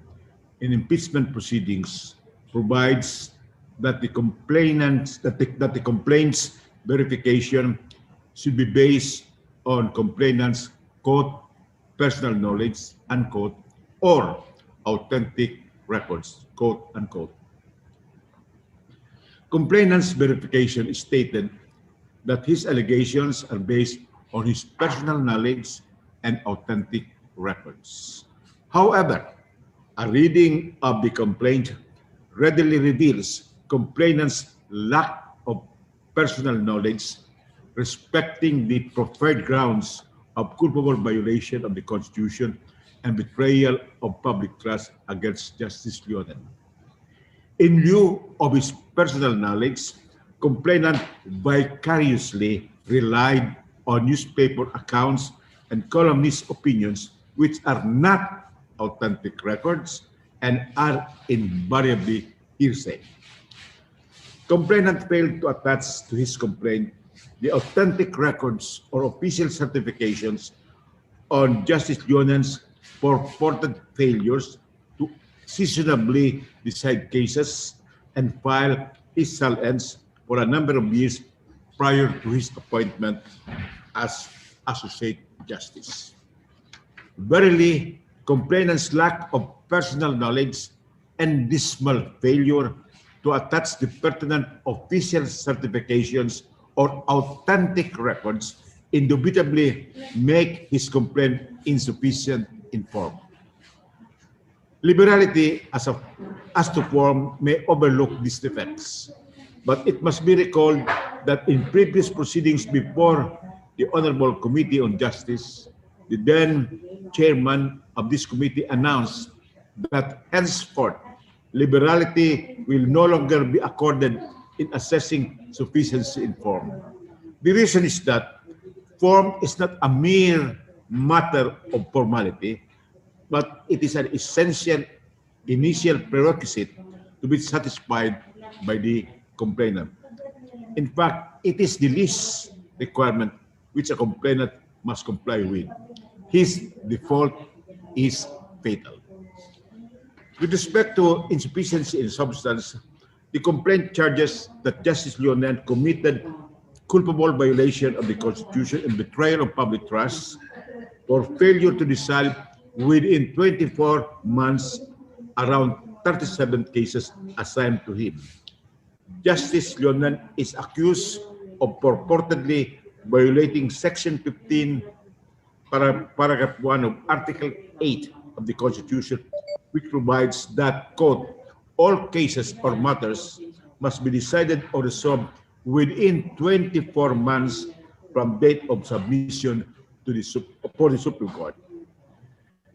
in impeachment proceedings provides that the complainant's verification should be based on complainant's quote personal knowledge unquote or authentic records quote unquote. Complainant's verification stated that his allegations are based on his personal knowledge and authentic records. However, a reading of the complaint readily reveals complainant's lack of personal knowledge respecting the preferred grounds of culpable violation of the Constitution and betrayal of public trust against Justice Leonen. In lieu of his personal knowledge, complainant vicariously relied on newspaper accounts and columnist opinions which are not authentic records and are invariably hearsay. Complainant failed to attach to his complaint the authentic records or official certifications on Justice Leonen's purported failures to seasonably decide cases and file his salience for a number of years prior to his appointment as Associate Justice. Verily, complainant's lack of personal knowledge and dismal failure to attach the pertinent official certifications or authentic records indubitably make his complaint insufficient in form. Liberality as to form may overlook these defects, but it must be recalled that in previous proceedings before the Honorable Committee on Justice, the then chairman of this committee announced that henceforth liberality will no longer be accorded in assessing sufficiency in form. The reason is that form is not a mere matter of formality, but it is an essential initial prerequisite to be satisfied by the complainant. In fact, it is the least requirement which a complainant must comply with. His default is fatal. With respect to insufficiency in substance, the complaint charges that Justice Leonen committed culpable violation of the Constitution and betrayal of public trust for failure to decide within 24 months around 37 cases assigned to him. Justice Leonen is accused of purportedly violating Section 15, Paragraph 1 of Article 8 of the Constitution, which provides that, quote, all cases or matters must be decided or resolved within 24 months from date of submission to the Supreme Court.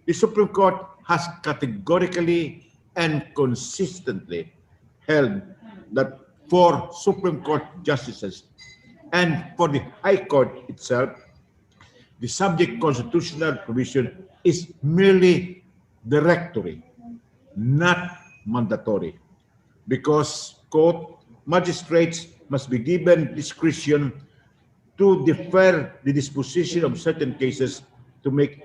The Supreme Court has categorically and consistently held that for Supreme Court justices and for the High Court itself, the subject constitutional provision is merely directory, not mandatory, because, quote, magistrates must be given discretion to defer the disposition of certain cases to make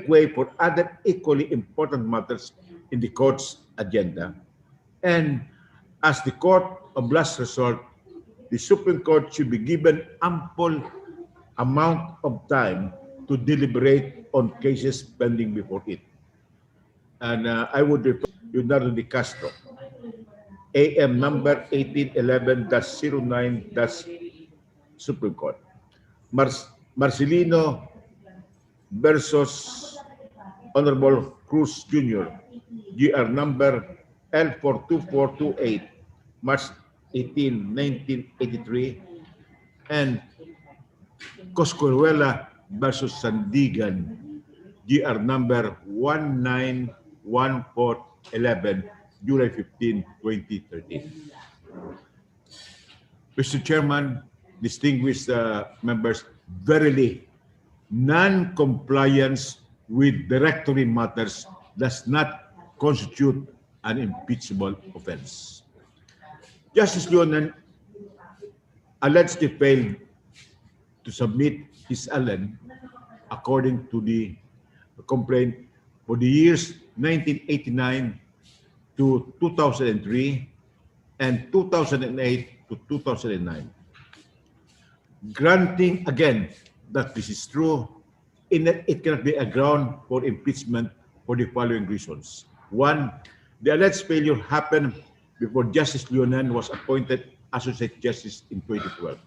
way for other equally important matters in the court's agenda. And as the court of last resort, the Supreme Court should be given ample amount of time to deliberate on cases pending before it. And I would refer to Leonardo Di Castro, AM number 1811-09- Supreme Court. Marcelino versus Honorable Cruz Jr., GR number L42428, March 18, 1983, and Coscuruela versus Sandigan, GR number 191411, July 15, 2013. Mr. Chairman, distinguished members, verily, non-compliance with directory matters does not constitute an impeachable offense. Justice Leonen allegedly failed to submit his Allen according to the complaint for the years 1989 to 2003 and 2008 to 2009. Granting again that this is true, it cannot be a ground for impeachment for the following reasons. One, the alleged failure happened before Justice Leonen was appointed Associate Justice in 2012.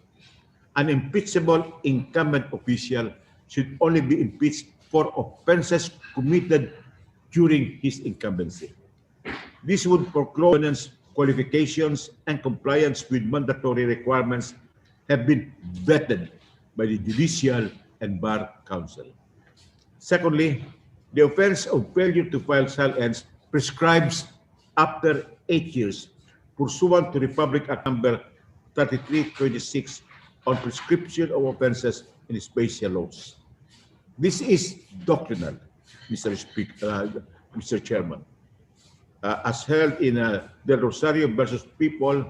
An impeachable incumbent official should only be impeached for offenses committed during his incumbency. This would foreclose Leonen's qualifications and compliance with mandatory requirements have been vetted by the Judicial and Bar Council. Secondly, The offense of failure to file SAL-Ns prescribes after 8 years, pursuant to Republic Act number 3326 on prescription of offenses in special laws. This is doctrinal, Mr. Chairman. As held in Del Rosario versus People,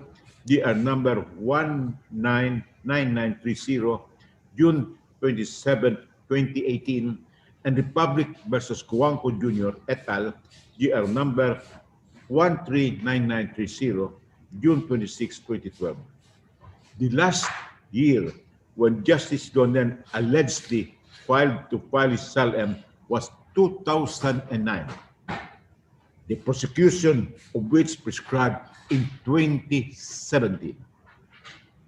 DR number 199930, June 27, 2018, and Republic versus Cuanco Jr. et al., GR number 139930, June 26, 2012. The last year when Justice Leonen allegedly filed to file his SAL-M was 2009. The prosecution of which prescribed in 2017.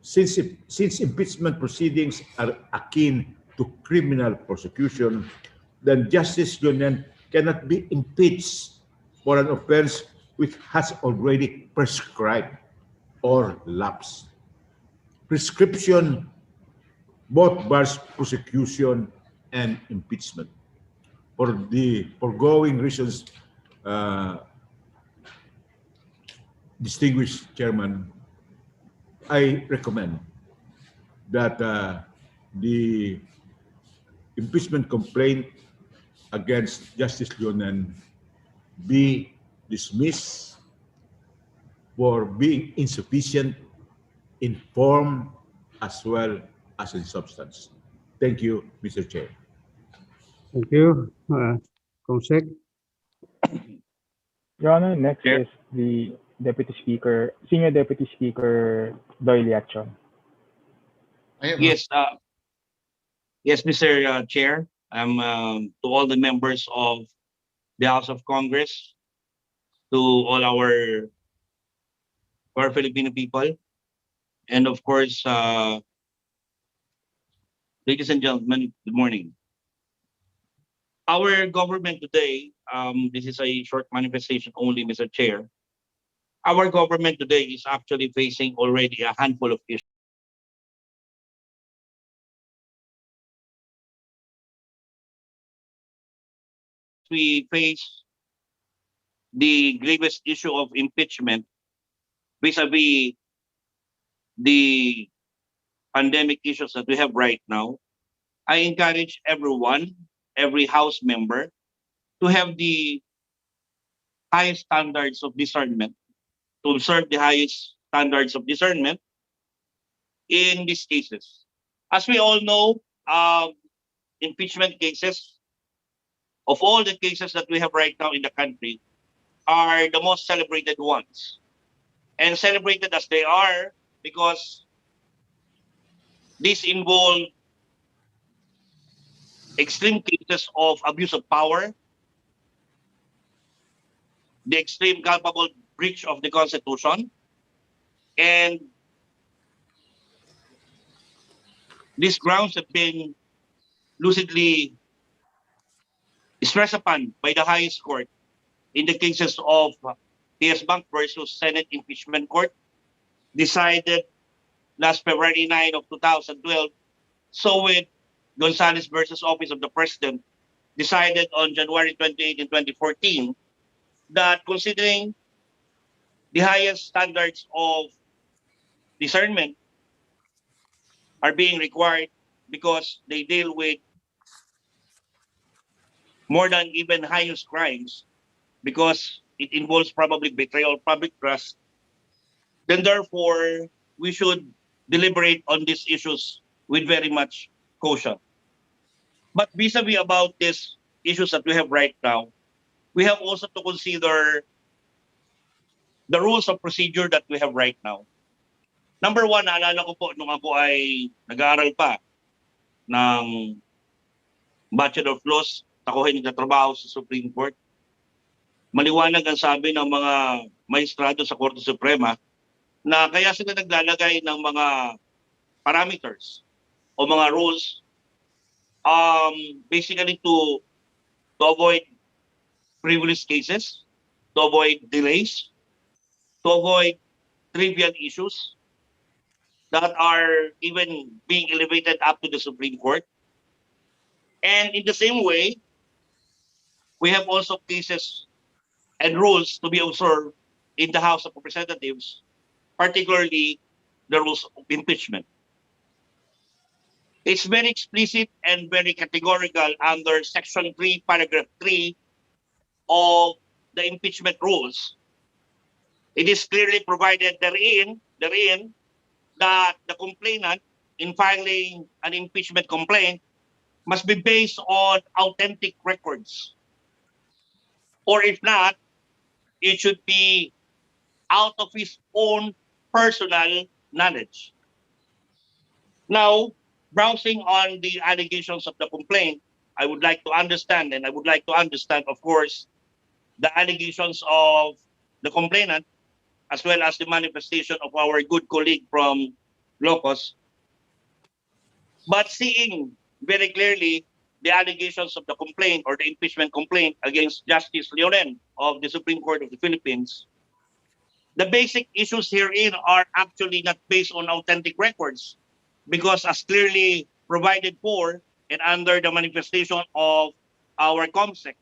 Since impeachment proceedings are akin to criminal prosecution, then Justice Leonen cannot be impeached for an offense which has already prescribed or lapsed. Prescription both bars prosecution and impeachment. For the foregoing reasons, distinguished Chairman, I recommend that the impeachment complaint against Justice Leonen be dismissed for being insufficient in form as well as in substance. Thank you, Mr. Chair. Thank you. Comsec. Your Honor, next Chair. is the Deputy Speaker, Senior Deputy Speaker Doyle Liachon. Yes, yes, Mr. Chair. To all the members of the House of Congress, to all our Filipino people, and of course, ladies and gentlemen, good morning. Our government today, this is a short manifestation only, Mr. Chair. Our government today is actually facing already a handful of issues. We face the gravest issue of impeachment vis-a-vis the pandemic issues that we have right now. I encourage everyone, every House member, to have the highest standards of discernment, to observe the highest standards of discernment in these cases. As we all know, impeachment cases, of all the cases that we have right now in the country, are the most celebrated ones. And celebrated as they are because these involve extreme cases of abuse of power, the extreme culpable breach of the Constitution, and these grounds have been lucidly stressed upon by the highest court in the cases of TS Bank versus Senate Impeachment Court, decided last February 9 of 2012, so with Gonzales versus Office of the President, decided on January 28 in 2014, that considering the highest standards of discernment are being required because they deal with more than even heinous crimes, because it involves probably betrayal of public trust, then therefore we should deliberate on these issues with very much caution. But vis-a-vis about these issues that we have right now, we have also to consider the rules of procedure that we have right now. Number one, naalala ko po nung ako ay nag-aaral pa ng Bachelor of Laws, ako ay nagtatrabaho sa Supreme Court. Maliwanag ang sabi ng mga maestrado sa Korte Suprema na kaya sila naglalagay ng mga parameters o mga rules basically to avoid frivolous cases, to avoid delays, to avoid trivial issues that are even being elevated up to the Supreme Court. And in the same way, we have also cases and rules to be observed in the House of Representatives, particularly the rules of impeachment. It's very explicit and very categorical under Section 3, Paragraph 3 of the impeachment rules. It is clearly provided therein that the complainant in filing an impeachment complaint must be based on authentic records. Or if not, it should be out of his own personal knowledge. Now, browsing on the allegations of the complaint, I would like to understand, of course, the allegations of the complainant, as well as the manifestation of our good colleague from Locos. But seeing very clearly the allegations of the complaint or the impeachment complaint against Justice Leonen of the Supreme Court of the Philippines, the basic issues herein are actually not based on authentic records, because as clearly provided for and under the manifestation of our COMSEC,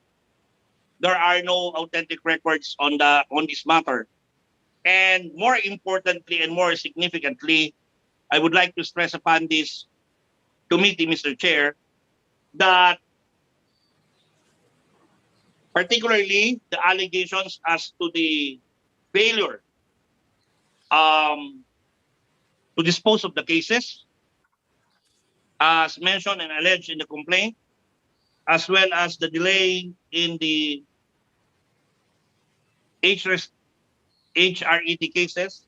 there are no authentic records on this matter. And more importantly and more significantly, I would like to stress upon this committee, Mr. Chair, that particularly the allegations as to the failure to dispose of the cases, as mentioned and alleged in the complaint, as well as the delay in the HRET cases,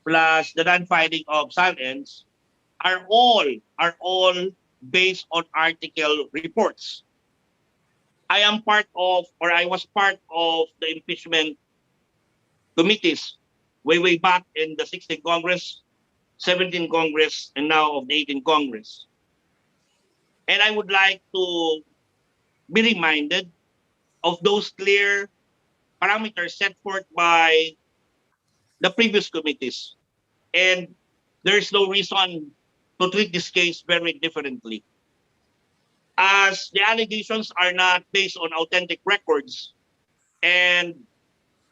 plus the non-filing of silence, are all based on article reports. I was part of the impeachment committees way back in the 16th Congress, 17th Congress, and now of the 18th Congress. And I would like to be reminded of those clear parameters set forth by the previous committees. And there's no reason to treat this case very differently. As the allegations are not based on authentic records, and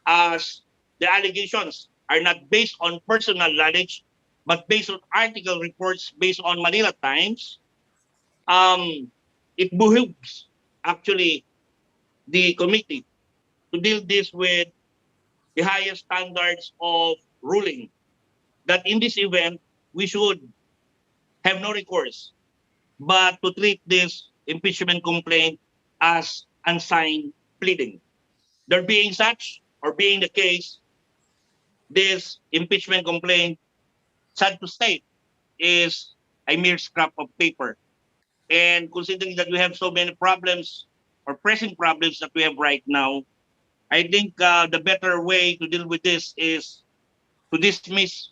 as the allegations are not based on personal knowledge, but based on article reports based on Manila Times, it behooves actually the committee to deal this with the highest standards of ruling, that in this event, we should have no recourse but to treat this impeachment complaint as unsigned pleading. There being such, or being the case, this impeachment complaint, sad to state, is a mere scrap of paper. And considering that we have so many problems or pressing problems that we have right now, I think the better way to deal with this is to dismiss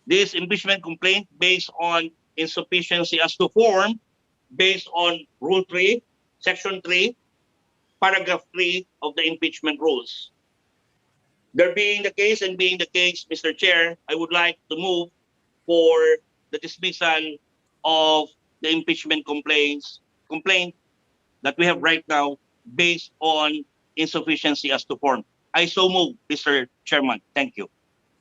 this impeachment complaint based on insufficiency as to form, based on Rule 3, Section 3, Paragraph 3 of the impeachment rules. There being the case and being the case, Mr. Chair, I would like to move for the dismissal of the impeachment complaint that we have right now based on insufficiency as to form. I so move, Mr. Chairman. Thank you.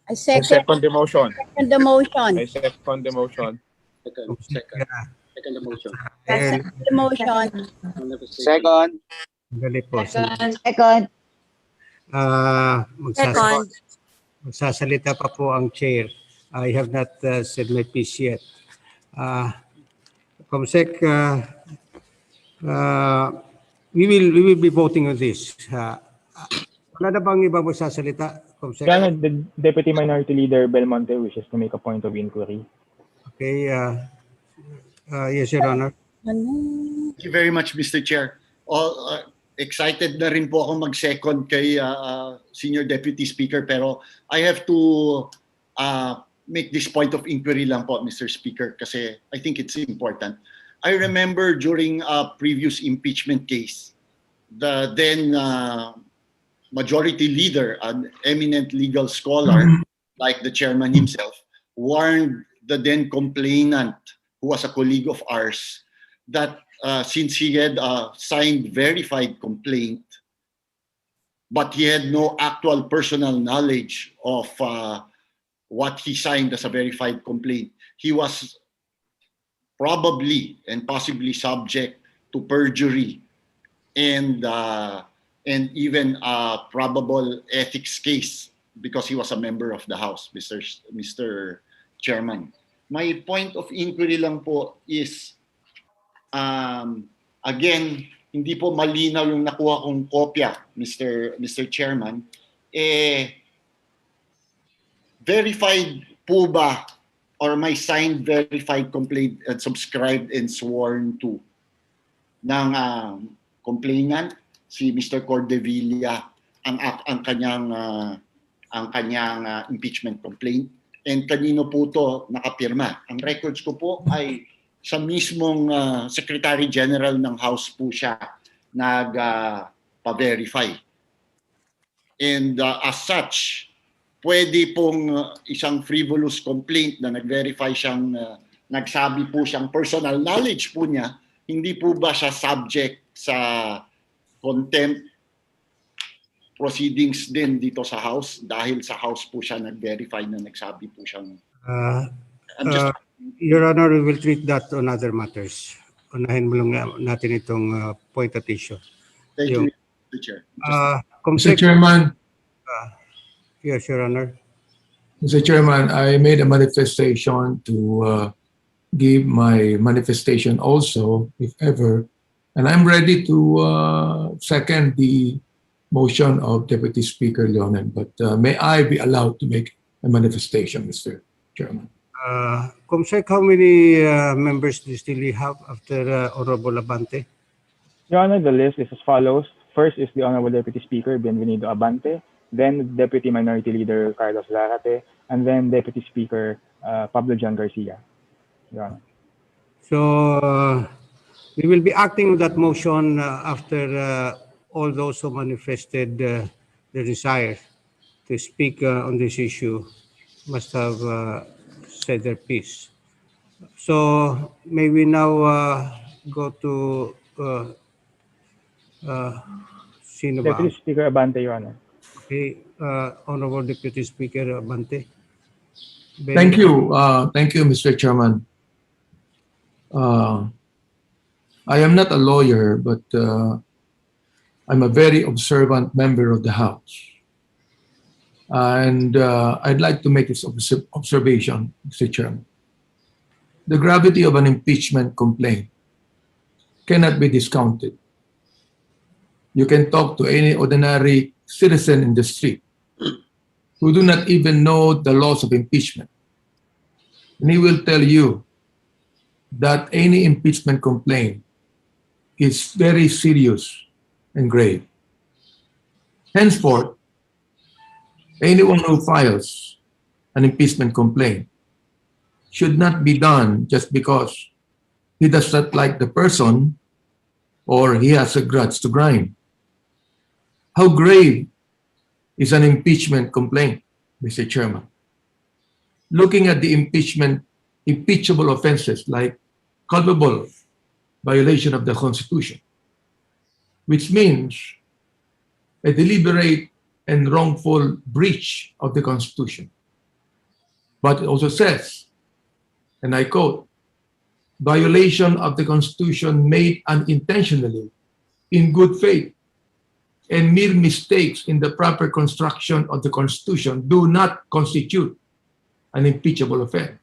I I second second the motion. the motion. I second the motion. Second the motion. I second the motion. Second. Dali po. Second. Magsasalita pa po ang chair. I have not said my piece yet. Comsec, we will be voting on this. Wala na bang ibang magsasalita, Comsec? The Deputy Minority Leader Belmonte wishes to make a point of inquiry. Okay. Yes, Your Honor. Thank you very much, Mr. Chair. Excited na rin po ako mag-second kay Senior Deputy Speaker, pero I have to make this point of inquiry lang po, Mr. Speaker, kasi I think it's important. I remember during a previous impeachment case, the then majority leader, an eminent legal scholar, like the chairman himself, warned the then complainant, who was a colleague of ours, that since he had signed verified complaint, but he had no actual personal knowledge of what he signed as a verified complaint, he was probably and possibly subject to perjury and even a probable ethics case because he was a member of the House, Mr. Chairman. My point of inquiry lang po is, again, hindi po malinaw yung nakuha kong kopya, Mr. Chairman. Verified po ba or may signed verified complaint and subscribed and sworn to ng complainant, si Mr. Cordevilla, ang kanyang impeachment complaint, and kanino po to nakapirma? Ang records ko po ay sa mismong Secretary General ng House po siya nagpa-verify. And as such, pwede pong isang frivolous complaint na nag-verify siyang, nagsabi po siyang personal knowledge po niya, hindi po ba siya subject sa contempt proceedings din dito sa House dahil sa House po siya nag-verify na nagsabi po siyang... Your Honor, we will treat that on other matters. Unahin mo lang natin itong point at issue. Thank you, Mr. Chair. Mr. Chairman. Yes, Your Honor. Mr. Chairman, I made a manifestation to give my manifestation also, if ever, and I'm ready to second the motion of Deputy Speaker Leonen, but may I be allowed to make a manifestation, Mr. Chairman? Comsec, how many members do you still have after Honorable Abante? Your Honor, the list is as follows. First is the Honorable Deputy Speaker, Bienvenido Abante, then Deputy Minority Leader Carlos Zarate, and then Deputy Speaker Pablo John Garcia. Your Honor. So we will be acting on that motion after all those who manifested their desire to speak on this issue must have said their piece. So may we now go to sino ba? Deputy Speaker Abante, Your Honor. Okay, Honorable Deputy Speaker Abante. Thank you. Thank you, Mr. Chairman. I am not a lawyer, but I'm a very observant member of the House. And I'd like to make this observation, Mr. Chairman. The gravity of an impeachment complaint cannot be discounted. You can talk to any ordinary citizen in the street who do not even know the laws of impeachment. And he will tell you that any impeachment complaint is very serious and grave. Henceforth, anyone who files an impeachment complaint should not be done just because he does not like the person or he has a grudge to grind. How grave is an impeachment complaint, Mr. Chairman? Looking at the impeachable offenses like culpable violation of the Constitution, which means a deliberate and wrongful breach of the Constitution. But it also says, and I quote, violation of the Constitution made unintentionally, in good faith, and mere mistakes in the proper construction of the Constitution do not constitute an impeachable offense.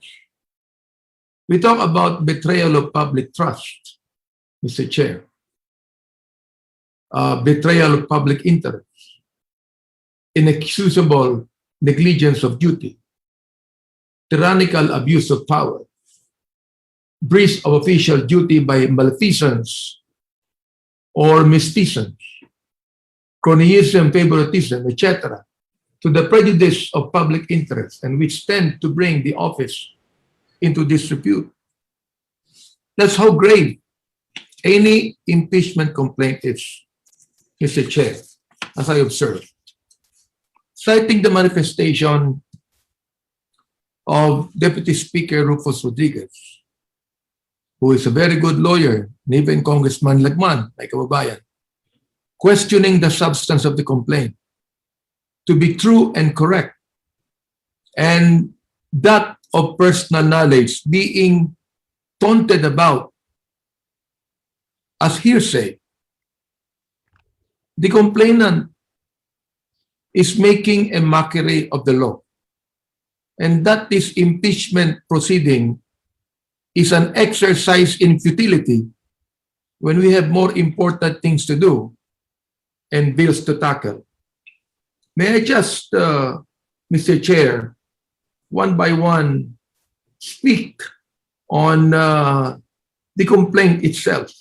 We talk about betrayal of public trust, Mr. Chair, betrayal of public interest, inexcusable negligence of duty, tyrannical abuse of power, breach of official duty by malfeasance or misfeasance, cronyism, favoritism, etc., to the prejudice of public interest, and which tend to bring the office into disrepute. That's how grave any impeachment complaint is, Mr. Chair, as I observe. Citing the manifestation of Deputy Speaker Rufus Rodriguez, who is a very good lawyer, and even Congressman Lagman, my kababayan, questioning the substance of the complaint to be true and correct, and that of personal knowledge being taunted about as hearsay. The complainant is making a mockery of the law, and that this impeachment proceeding is an exercise in futility when we have more important things to do and bills to tackle. May I just, Mr. Chair, one by one, speak on the complaint itself.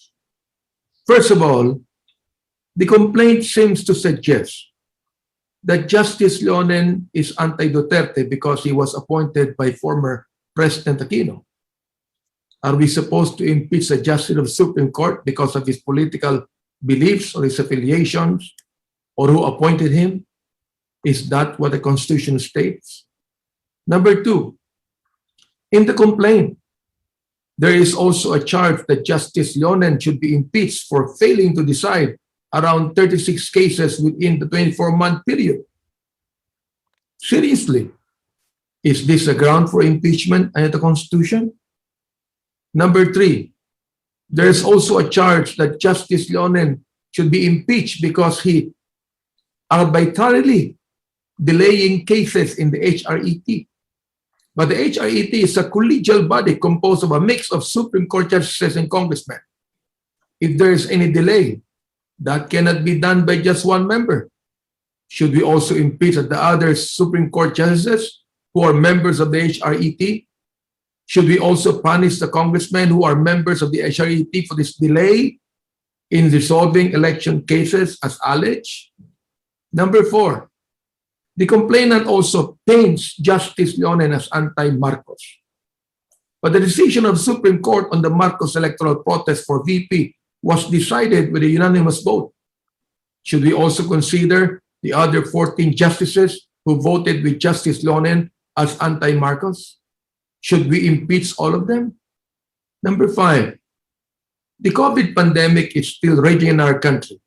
First of all, the complaint seems to suggest that Justice Leonen is anti-Duterte because he was appointed by former President Aquino. Are we supposed to impeach a justice of the Supreme Court because of his political beliefs or his affiliations, or who appointed him? Is that what the Constitution states? Number two, in the complaint, there is also a charge that Justice Leonen should be impeached for failing to decide around 36 cases within the 24-month period. Seriously, is this a ground for impeachment under the Constitution? Number three, there is also a charge that Justice Leonen should be impeached because he arbitrarily delaying cases in the HRET. But the HRET is a collegial body composed of a mix of Supreme Court justices and congressmen. If there is any delay, that cannot be done by just one member. Should we also impeach the other Supreme Court justices who are members of the HRET? Should we also punish the congressmen who are members of the HRET for this delay in resolving election cases as alleged? Number four, the complainant also paints Justice Leonen as anti-Marcos. But the decision of the Supreme Court on the Marcos electoral protest for VP was decided with a unanimous vote. Should we also consider the other 14 justices who voted with Justice Leonen as anti-Marcos? Should we impeach all of them? Number five, the COVID pandemic is still raging in our country.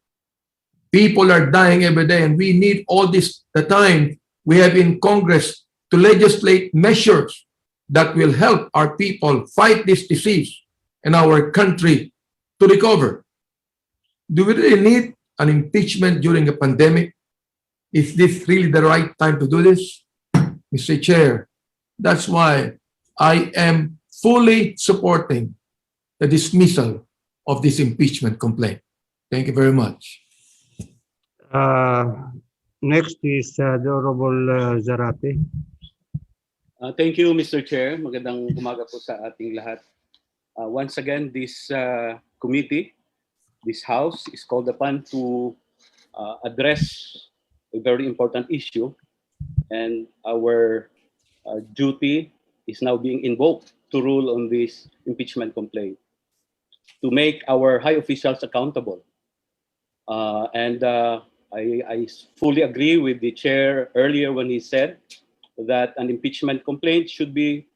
People are dying every day, and we need all this the time we have in Congress to legislate measures that will help our people fight this disease and our country to recover. Do we really need an impeachment during a pandemic? Is this really the right time to do this? Mr. Chair, that's why I am fully supporting the dismissal of this impeachment complaint. Thank you very much. Next is the Honorable Zarate. Thank you, Mr. Chair. Magandang umaga po sa ating lahat. Once again, this committee, this House, is called upon to address a very important issue, and our duty is now being invoked to rule on this impeachment complaint, to make our high officials accountable. I fully agree with the chair earlier when he said that an impeachment complaint should be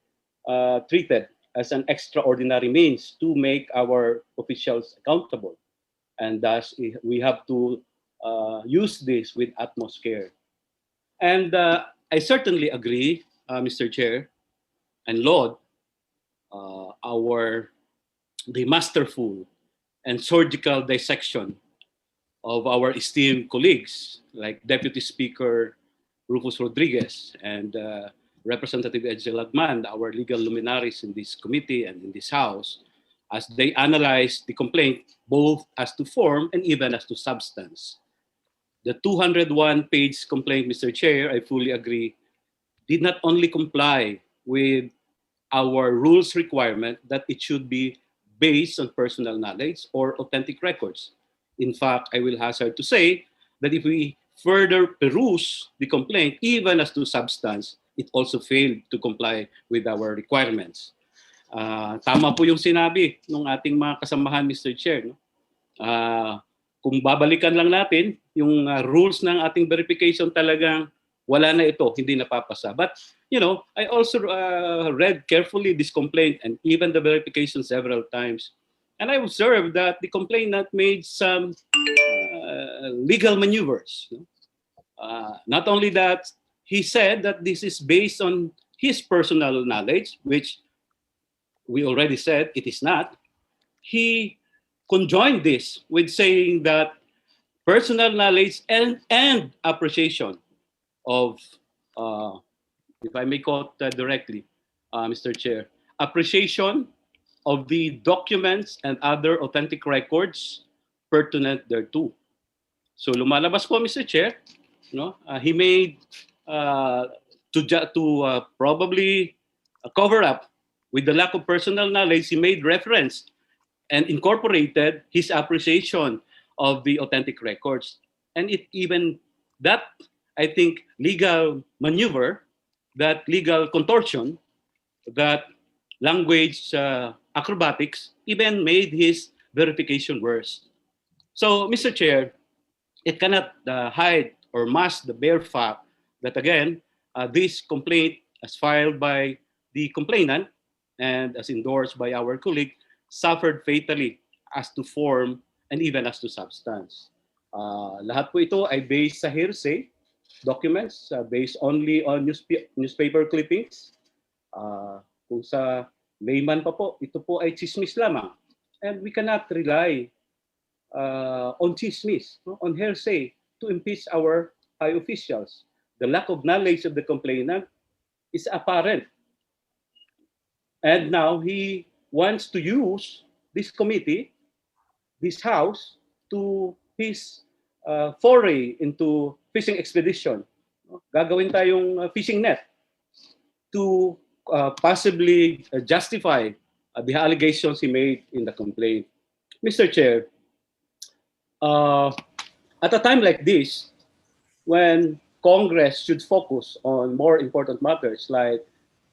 treated as an extraordinary means to make our officials accountable. And thus, we have to use this with utmost care. And I certainly agree, Mr. Chair and Lord, the masterful and surgical dissection of our esteemed colleagues like Deputy Speaker Rufus Rodriguez and Representative Edsel Lagman, our legal luminaries in this committee and in this House, as they analyze the complaint both as to form and even as to substance. The 201-page complaint, Mr. Chair, I fully agree, did not only comply with our rules requirement that it should be based on personal knowledge or authentic records. In fact, I will hazard to say that if we further peruse the complaint, even as to substance, it also failed to comply with our requirements. Tama po yung sinabi ng ating mga kasamahan, Mr. Chair. No? Kung babalikan lang natin, yung rules ng ating verification talagang wala na ito, hindi napapasa. But, you know, I also read carefully this complaint and even the verification several times. And I observed that the complainant made some legal maneuvers. Not only that, he said that this is based on his personal knowledge, which we already said it is not. He conjoined this with saying that personal knowledge and appreciation of, if I may quote directly, Mr. Chair, appreciation of the documents and other authentic records pertinent thereto. So lumalabas po, Mr. Chair, he made to probably cover up with the lack of personal knowledge, he made reference and incorporated his appreciation of the authentic records. And it even that, I think, legal maneuver, that legal contortion, that language acrobatics even made his verification worse. So, Mr. Chair, it cannot hide or mask the bare fact that, again, this complaint, as filed by the complainant and as endorsed by our colleague, suffered fatally as to form and even as to substance. Lahat po ito ay based sa hearsay documents, based only on newspaper clippings. Kung sa layman pa po, ito po ay chismis lamang. And we cannot rely on chismis, on hearsay, to impeach our high officials. The lack of knowledge of the complainant is apparent. And now he wants to use this committee, this house, to his foray into fishing expedition. Gagawin tayong fishing net to possibly justify the allegations he made in the complaint. Mr. Chair, at a time like this, when Congress should focus on more important matters like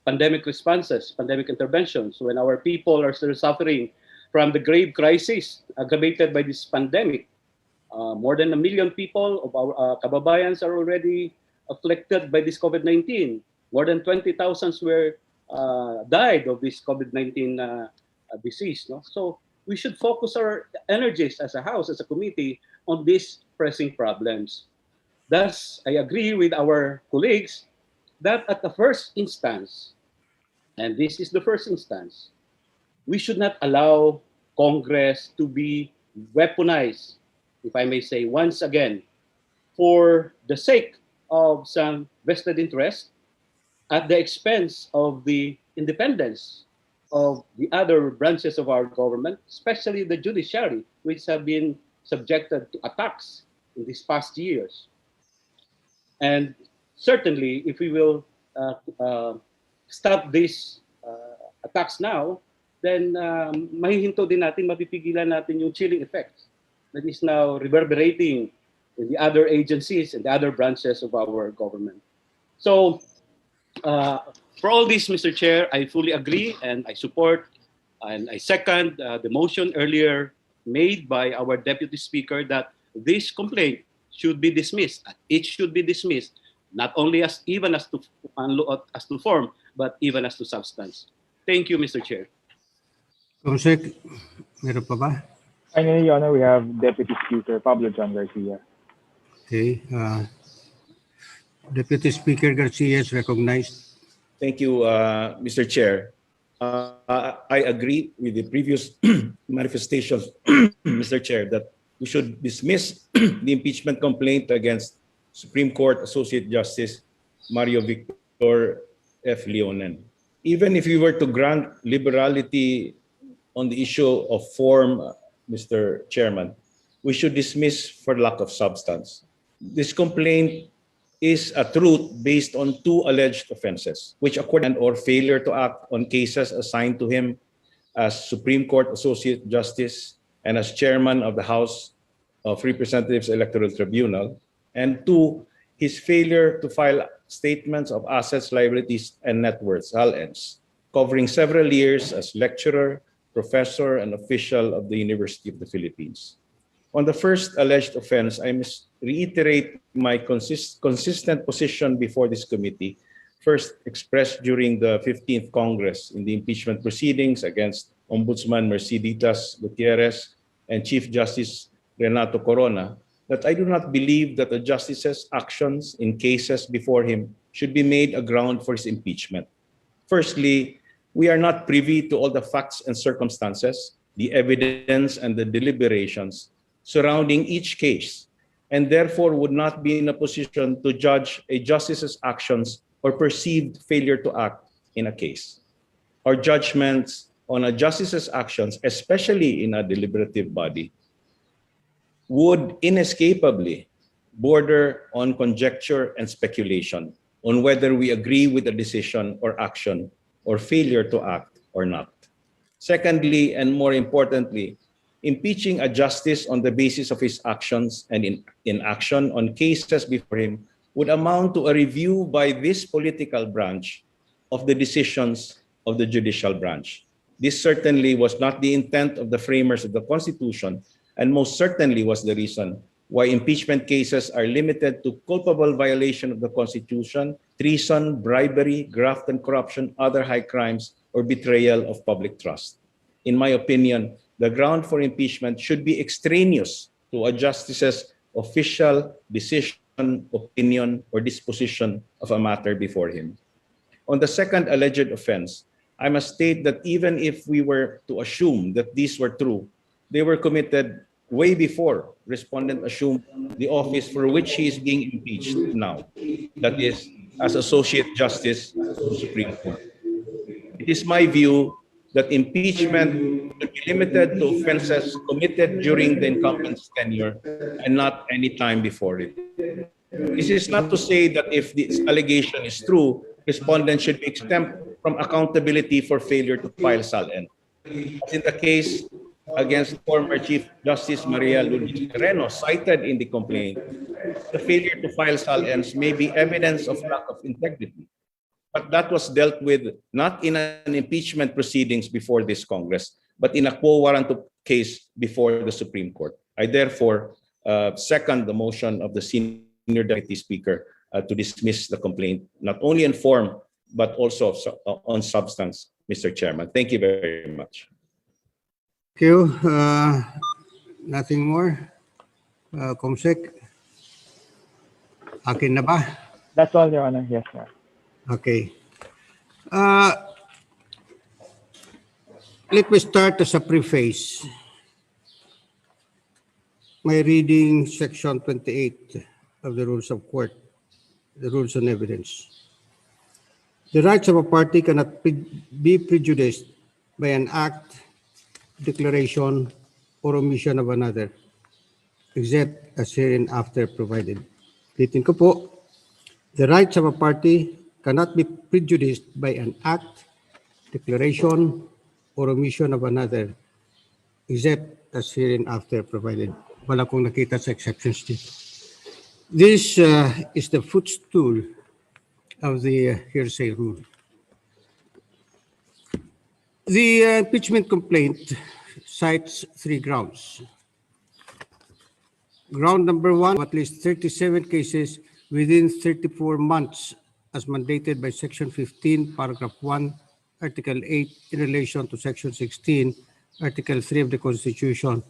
pandemic responses, pandemic interventions, when our people are still suffering from the grave crisis aggravated by this pandemic, more than 1 million people of our kababayans are already afflicted by this COVID-19. More than 20,000 were died of this COVID-19 disease. No? So we should focus our energies as a House, as a committee, on these pressing problems. Thus, I agree with our colleagues that at the first instance, and this is the first instance, we should not allow Congress to be weaponized, if I may say, once again, for the sake of some vested interest at the expense of the independence of the other branches of our government, especially the judiciary, which have been subjected to attacks in these past years. And certainly, if we will stop these attacks now, then mahihinto din natin, mapipigilan natin yung chilling effect that is now reverberating in the other agencies and the other branches of our government. So, for all this, Mr. Chair, I fully agree and I support and I second the motion earlier made by our Deputy Speaker that this complaint should be dismissed. It should be dismissed, not only as to form, but even as to substance. Thank you, Mr. Chair. Comsec, meron pa ba? Finally, Your Honor, we have Deputy Speaker Pablo John Garcia. Okay. Deputy Speaker Garcia is recognized. Thank you, Mr. Chair. I agree with the previous manifestations, Mr. Chair, that we should dismiss the impeachment complaint against Supreme Court Associate Justice Mario Victor F. Leonen. Even if we were to grant liberality on the issue of form, Mr. Chairman, we should dismiss for lack of substance. This complaint is a truth based on 2 alleged offenses, which according or failure to act on cases assigned to him as Supreme Court Associate Justice and as Chairman of the House of Representatives Electoral Tribunal, and 2, his failure to file statements of assets, liabilities, and net worths, (ALNs), covering several years as lecturer, professor, and official of the University of the Philippines. On the first alleged offense, I reiterate my consistent position before this committee, first expressed during the 15th Congress in the impeachment proceedings against Ombudsman Merceditas Gutierrez and Chief Justice Renato Corona, that I do not believe that the justice's actions in cases before him should be made a ground for his impeachment. Firstly, we are not privy to all the facts and circumstances, the evidence and the deliberations surrounding each case, and therefore would not be in a position to judge a justice's actions or perceived failure to act in a case. Our judgments on a justice's actions, especially in a deliberative body, would inescapably border on conjecture and speculation on whether we agree with a decision or action or failure to act or not. Secondly, and more importantly, impeaching a justice on the basis of his actions and inaction on cases before him would amount to a review by this political branch of the decisions of the judicial branch. This certainly was not the intent of the framers of the Constitution, and most certainly was the reason why impeachment cases are limited to culpable violation of the Constitution, treason, bribery, graft and corruption, other high crimes, or betrayal of public trust. In my opinion, the ground for impeachment should be extraneous to a justice's official decision, opinion, or disposition of a matter before him. On the second alleged offense, I must state that even if we were to assume that these were true, they were committed way before respondent assumed the office for which he is being impeached now, that is, as Associate Justice of the Supreme Court. It is my view that impeachment should be limited to offenses committed during the incumbent's tenure and not any time before it. This is not to say that if this allegation is true, respondent should be exempt from accountability for failure to file SALN. As in the case against former Chief Justice Maria Lourdes Sereno cited in the complaint, the failure to file SALNs may be evidence of lack of integrity. But that was dealt with not in an impeachment proceedings before this Congress, but in a quo warranto case before the Supreme Court. I therefore second the motion of the Senior Deputy Speaker to dismiss the complaint, not only in form, but also on substance, Mr. Chairman. Thank you very much. Thank you. Nothing more? Comsec? Akin na ba? That's all, Your Honor. Yes, sir. Okay. Let me start as a preface. My reading section 28 of the Rules of Court, the Rules on Evidence. The rights of a party cannot be prejudiced by an act, declaration, or omission of another, except as hereinafter provided. Ulitin ko po, the rights of a party cannot be prejudiced by an act, declaration, or omission of another, except as hereinafter provided. Wala kong nakita sa exceptions dito. This is the footstool of the hearsay rule. The impeachment complaint cites three grounds. Ground number one, at least 37 cases within 34 months as mandated by Section 15, Paragraph 1, Article 8 in relation to Section 16, Article 3 of the Constitution,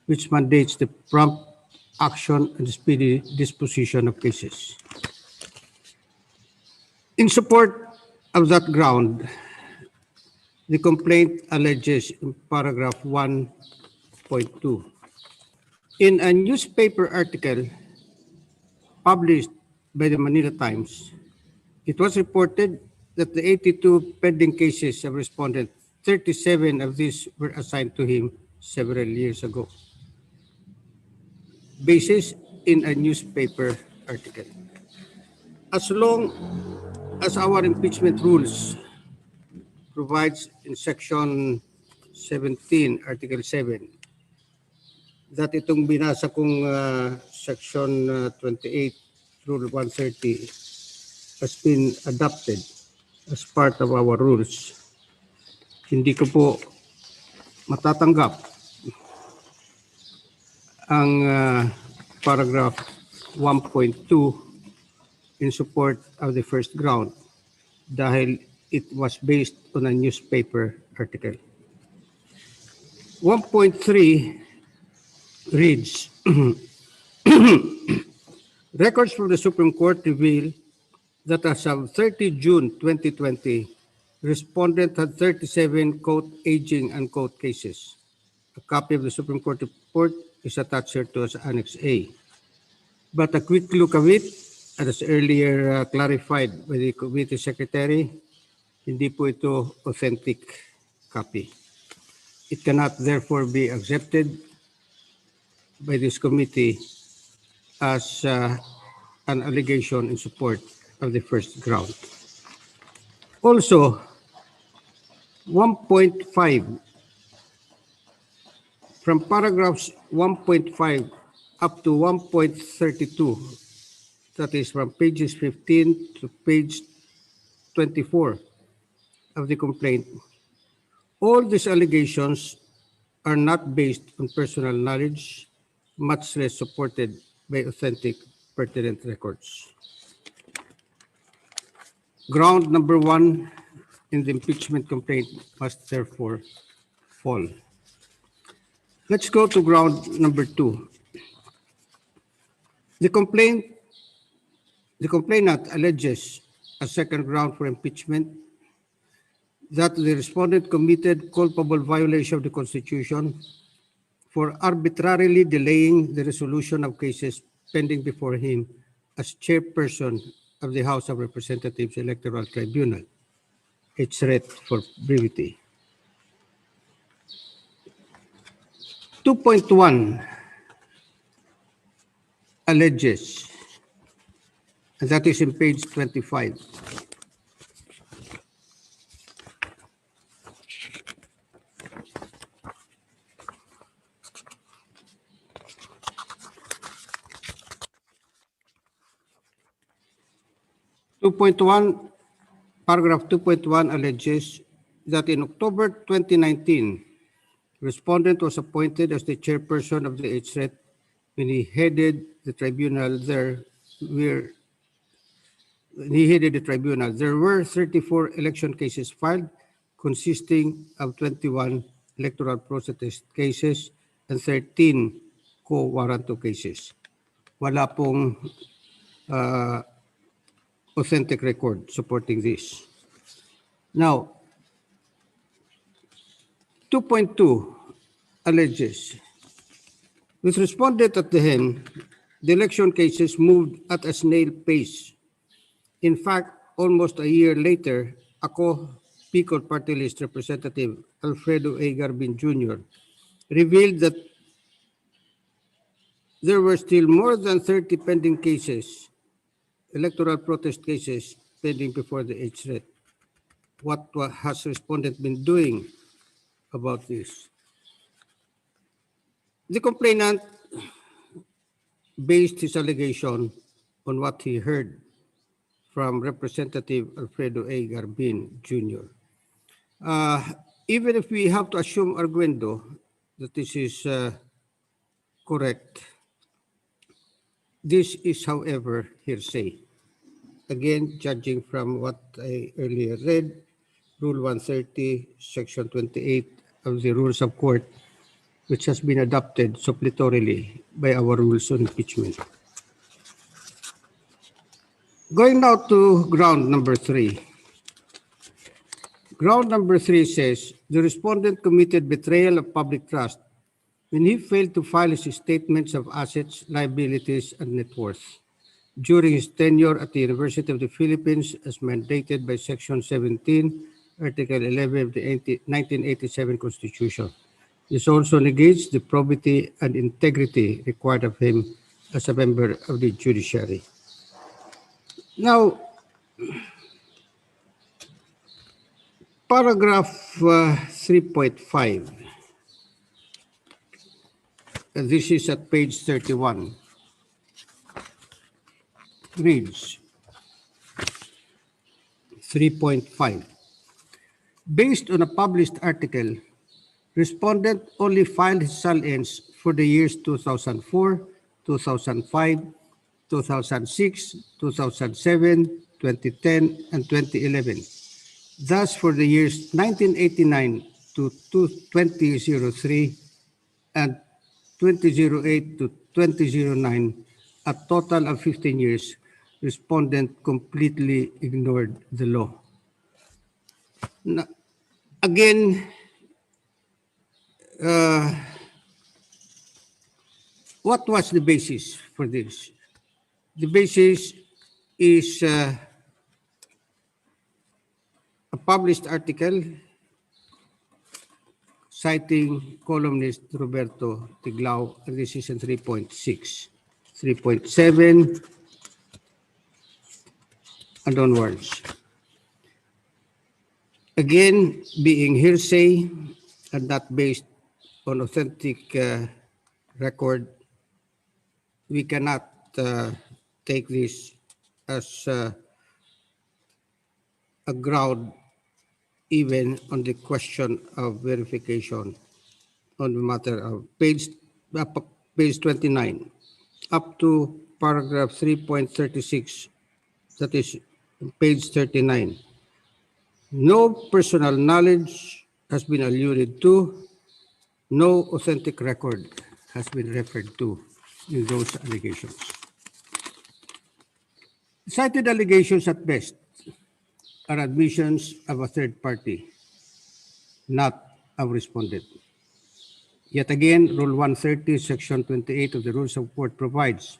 which mandates the prompt action and speedy disposition of cases. In support of that ground, the complaint alleges in paragraph 1.2, in a newspaper article published by the Manila Times, it was reported that the 82 pending cases of respondent, 37 of these were assigned to him several years ago. Basis in a newspaper article. As long as our impeachment rules provides in Section 17, Article 7, that itong binasa kong Section 28, Rule 130 has been adopted as part of our rules, hindi ko po matatanggap ang paragraph 1.2 in support of the first ground dahil it was based on a newspaper article. 1.3 reads, records from the Supreme Court reveal that as of 30 June 2020, respondent had 37 quote aging unquote cases. A copy of the Supreme Court report is attached here to as Annex A. But a quick look of it, as earlier clarified by the committee secretary, hindi po ito authentic copy. It cannot therefore be accepted by this committee as an allegation in support of the first ground. Also, 1.5, from paragraphs 1.5 up to 1.32, that is from pages 15 to page 24 of the complaint, all these allegations are not based on personal knowledge, much less supported by authentic pertinent records. Ground number 1 in the impeachment complaint must therefore fall. Let's go to ground number 2. The complainant alleges a second ground for impeachment that the respondent committed culpable violation of the Constitution for arbitrarily delaying the resolution of cases pending before him as chairperson of the House of Representatives Electoral Tribunal. It's read for brevity. 2.1 alleges, and that is in page 25. Paragraph 2.1 alleges that in October 2019, respondent was appointed as the chairperson of the HRET when he headed the tribunal. There were 34 election cases filed, consisting of 21 electoral protest cases and 13 quo warranto cases. Wala pong authentic record supporting this. Now, 2.2 alleges, with respondent at the helm, the election cases moved at a snail pace. In fact, almost a year later, ako, Picol Party List Representative Alfredo A. Garbin Jr. revealed that there were still more than 30 pending cases, electoral protest cases, pending before the HRET. What has respondent been doing about this? The complainant based his allegation on what he heard from Representative Alfredo A. Garbin Jr. Even if we have to assume arguendo that this is correct, this is, however, hearsay. Again, judging from what I earlier read, Rule 130, Section 28 of the Rules of Court, which has been adopted suppletorily by our Rules on Impeachment. Going now to ground number 3. Ground number 3 says, the respondent committed betrayal of public trust when he failed to file his statements of assets, liabilities, and net worth during his tenure at the University of the Philippines as mandated by Section 17, Article 11 of the 1987 Constitution. This also negates the probity and integrity required of him as a member of the judiciary. Now, paragraph 3.5, and this is at page 31, reads 3.5. Based on a published article, respondent only filed his salience for the years 2004, 2005, 2006, 2007, 2010, and 2011. Thus, for the years 1989 to 2003 and 2008 to 2009, a total of 15 years, respondent completely ignored the law. Now, again, what was the basis for this? The basis is a published article citing columnist Roberto Tiglao, and this is in 3.6, 3.7, and onwards. Again, being hearsay and not based on authentic record, we cannot take this as a ground even on the question of verification on the matter of page 29 up to paragraph 3.36, that is page 39. No personal knowledge has been alluded to, no authentic record has been referred to in those allegations. Cited allegations at best are admissions of a third party, not a respondent. Yet again, Rule 130, Section 28 of the Rules of Court provides,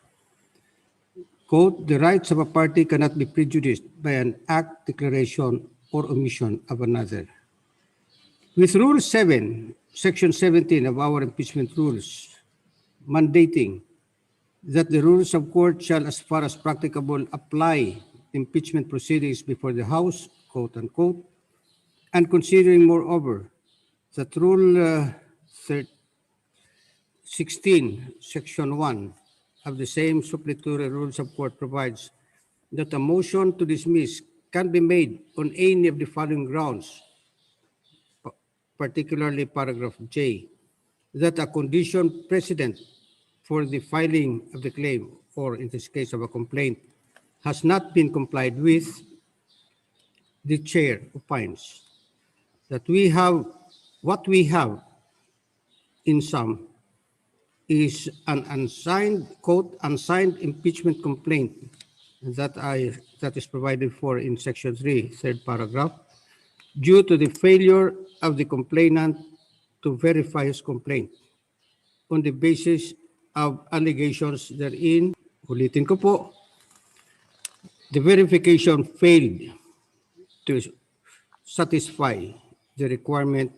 quote, the rights of a party cannot be prejudiced by an act, declaration, or omission of another. With Rule 7, Section 17 of our impeachment rules, mandating that the rules of court shall, as far as practicable, apply impeachment proceedings before the House, quote unquote, and considering, moreover, that Rule 16, Section 1 of the same supplementary rules of court provides that a motion to dismiss can be made on any of the following grounds, particularly paragraph J, that a condition precedent for the filing of the claim, or in this case of a complaint, has not been complied with. The chair opines that what we have in sum is an unsigned, quote, unsigned impeachment complaint that is provided for in Section 3, third paragraph, due to the failure of the complainant to verify his complaint on the basis of allegations therein. Ulitin ko po, the verification failed to satisfy the requirement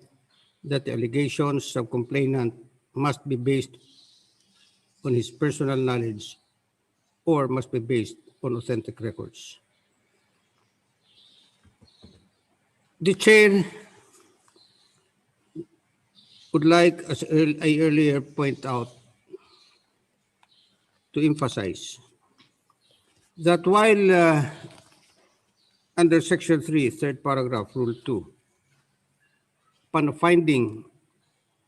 that the allegations of complainant must be based on his personal knowledge or must be based on authentic records. The chair would like, as I earlier point out, to emphasize that while under Section 3, third paragraph, Rule 2, upon a finding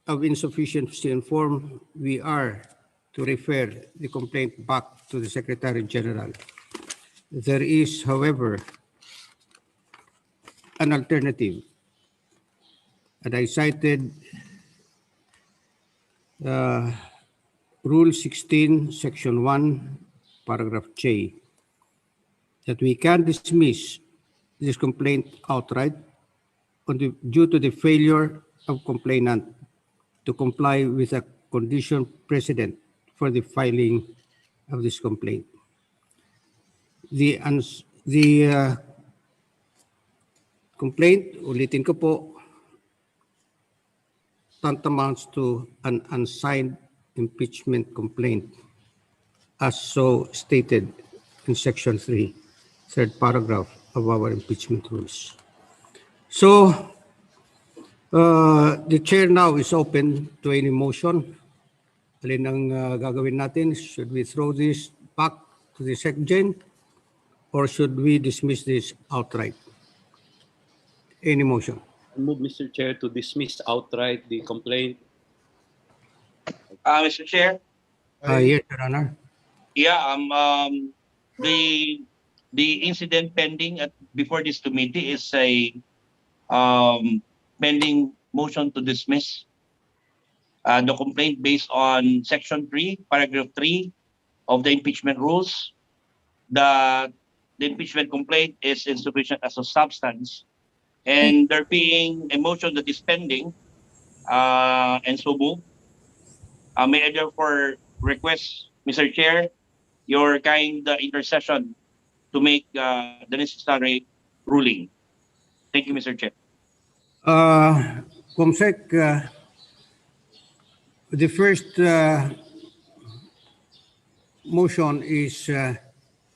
of insufficiency in form, we are to refer the complaint back to the Secretary General. There is, however, an alternative, and I cited Rule 16, Section 1, paragraph J, that we can dismiss this complaint outright due to the failure of complainant to comply with a condition precedent for the filing of this complaint. The complaint, ulitin ko po, tantamounts to an unsigned impeachment complaint, as so stated in Section 3, third paragraph of our impeachment rules. So, the chair now is open to any motion. Alin ang gagawin natin? Should we throw this back to the SecGen or should we dismiss this outright? Any motion? I move, Mr. Chair, to dismiss outright the complaint. Mr. Chair, Yes, Your Honor. Yeah, the incident pending before this committee is a pending motion to dismiss the complaint based on Section 3, Paragraph 3 of the impeachment rules. The impeachment complaint is insufficient as a substance, and there being a motion that is pending, and so move. May I therefore request, Mr. Chair, your kind intercession to make the necessary ruling. Thank you, Mr. Chair. Comsec, the first motion is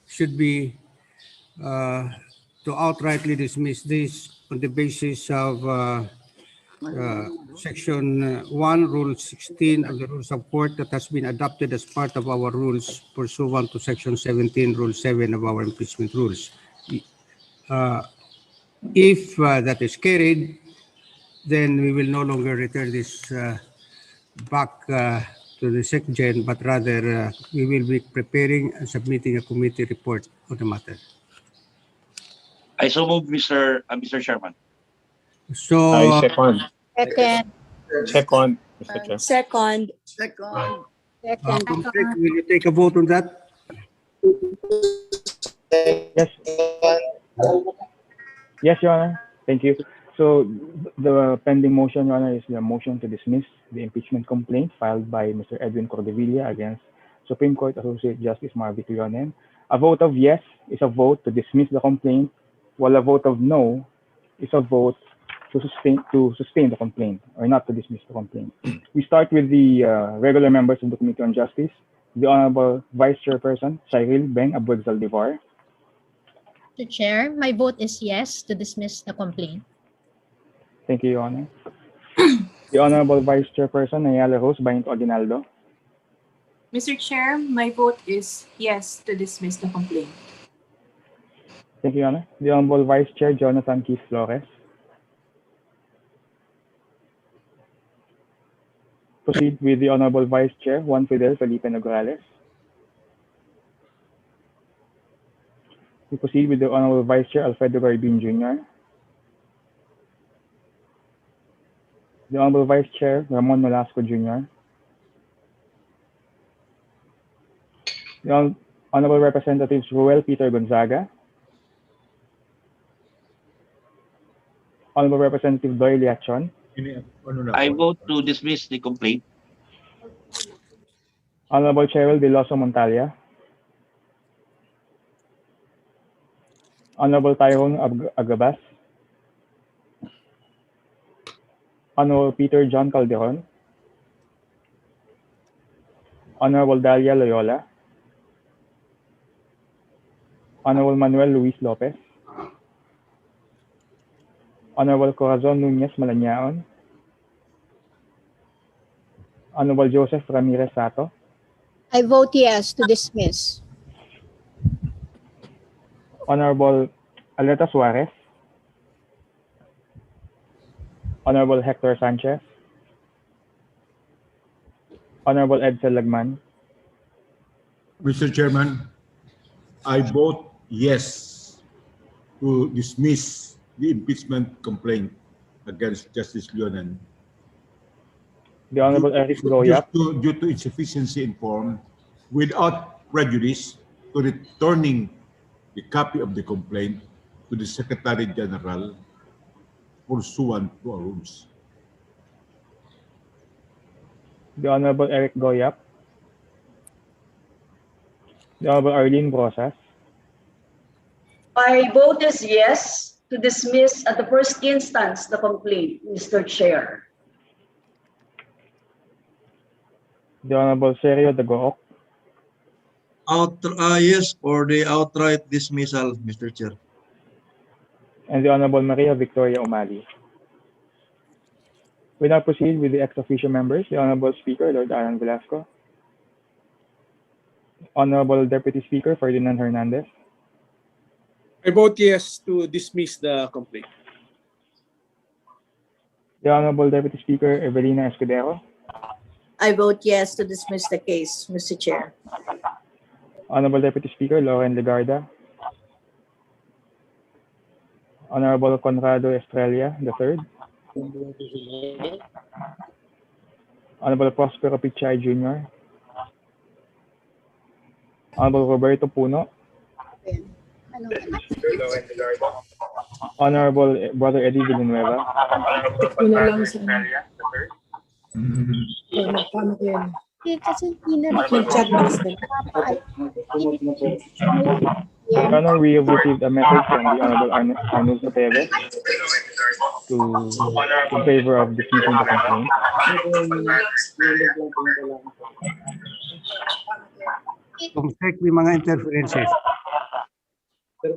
should be to outrightly dismiss this on the basis of Section 1, Rule 16 of the Rules of Court that has been adopted as part of our rules pursuant to Section 17, Rule 7 of our impeachment rules. If that is carried, then we will no longer return this back to the SecGen, but rather we will be preparing and submitting a committee report on the matter. I so move, Mr. Chairman. So, I second. Second. Second, Mr. Chair. Second. Comsec, will you take a vote on that? Yes. Yes, Your Honor. Thank you. So the pending motion, Your Honor, is the motion to dismiss the impeachment complaint filed by Mr. Edwin Cordevilla against Supreme Court Associate Justice Marvick Leonen. A vote of yes is a vote to dismiss the complaint, while a vote of no is a vote to sustain the complaint or not to dismiss the complaint. We start with the regular members of the Committee on Justice. The Honorable Vice Chairperson, Cyril Beng Abueg Zaldivar. Mr. Chair, my vote is yes to dismiss the complaint. Thank you, Your Honor. The Honorable Vice Chairperson, Nayala Rose Bainto Aguinaldo. Mr. Chair, my vote is yes to dismiss the complaint. Thank you, Your Honor. The Honorable Vice Chair, Jonathan Keith Flores. Proceed with the Honorable Vice Chair, Juan Fidel Felipe Nograles. We proceed with the Honorable Vice Chair, Alfredo Garbin Jr. The Honorable Vice Chair, Ramon Nolasco Jr. The Honorable Representatives Ruel Peter Gonzaga. Honorable Representative Doy Liachon. I vote to dismiss the complaint. Honorable Cheryl De Loso Montalia. Honorable Tyrone Agabas. Honorable Peter John Calderon. Honorable Dalia Loyola. Honorable Manuel Luis Lopez. Honorable Corazon Nunez Malanyao. Honorable Joseph Ramirez Sato. I vote yes to dismiss. Honorable Aleta Suarez. Honorable Hector Sanchez. Honorable Edsel Lagman. Mr. Chairman, I vote yes to dismiss the impeachment complaint against Justice Leonen. The Honorable Eric Goyap. Due to insufficiency in form, without prejudice to returning the copy of the complaint to the Secretary General pursuant to our rules. The Honorable Eric Goyap. The Honorable Arlene Brosas. My vote is yes to dismiss at the first instance the complaint, Mr. Chair. The Honorable Sergio Dagook. Yes for the outright dismissal, Mr. Chair. And the Honorable Maria Victoria Umali. We now proceed with the ex officio members. The Honorable Speaker, Lord Aaron Velasco. Honorable Deputy Speaker, Ferdinand Hernandez. I vote yes to dismiss the complaint. The Honorable Deputy Speaker, Evelina Escudero. I vote yes to dismiss the case, Mr. Chair. Honorable Deputy Speaker Loren Legarda, Honorable Conrado Estrella III, Honorable Prospero Pichay Jr., Honorable Roberto Puno, Honorable Brother Eddie Villanueva, Your Honor, we have received a message from the Honorable Arnold Teves in favor of dismissing the complaint. Check may mga interferences.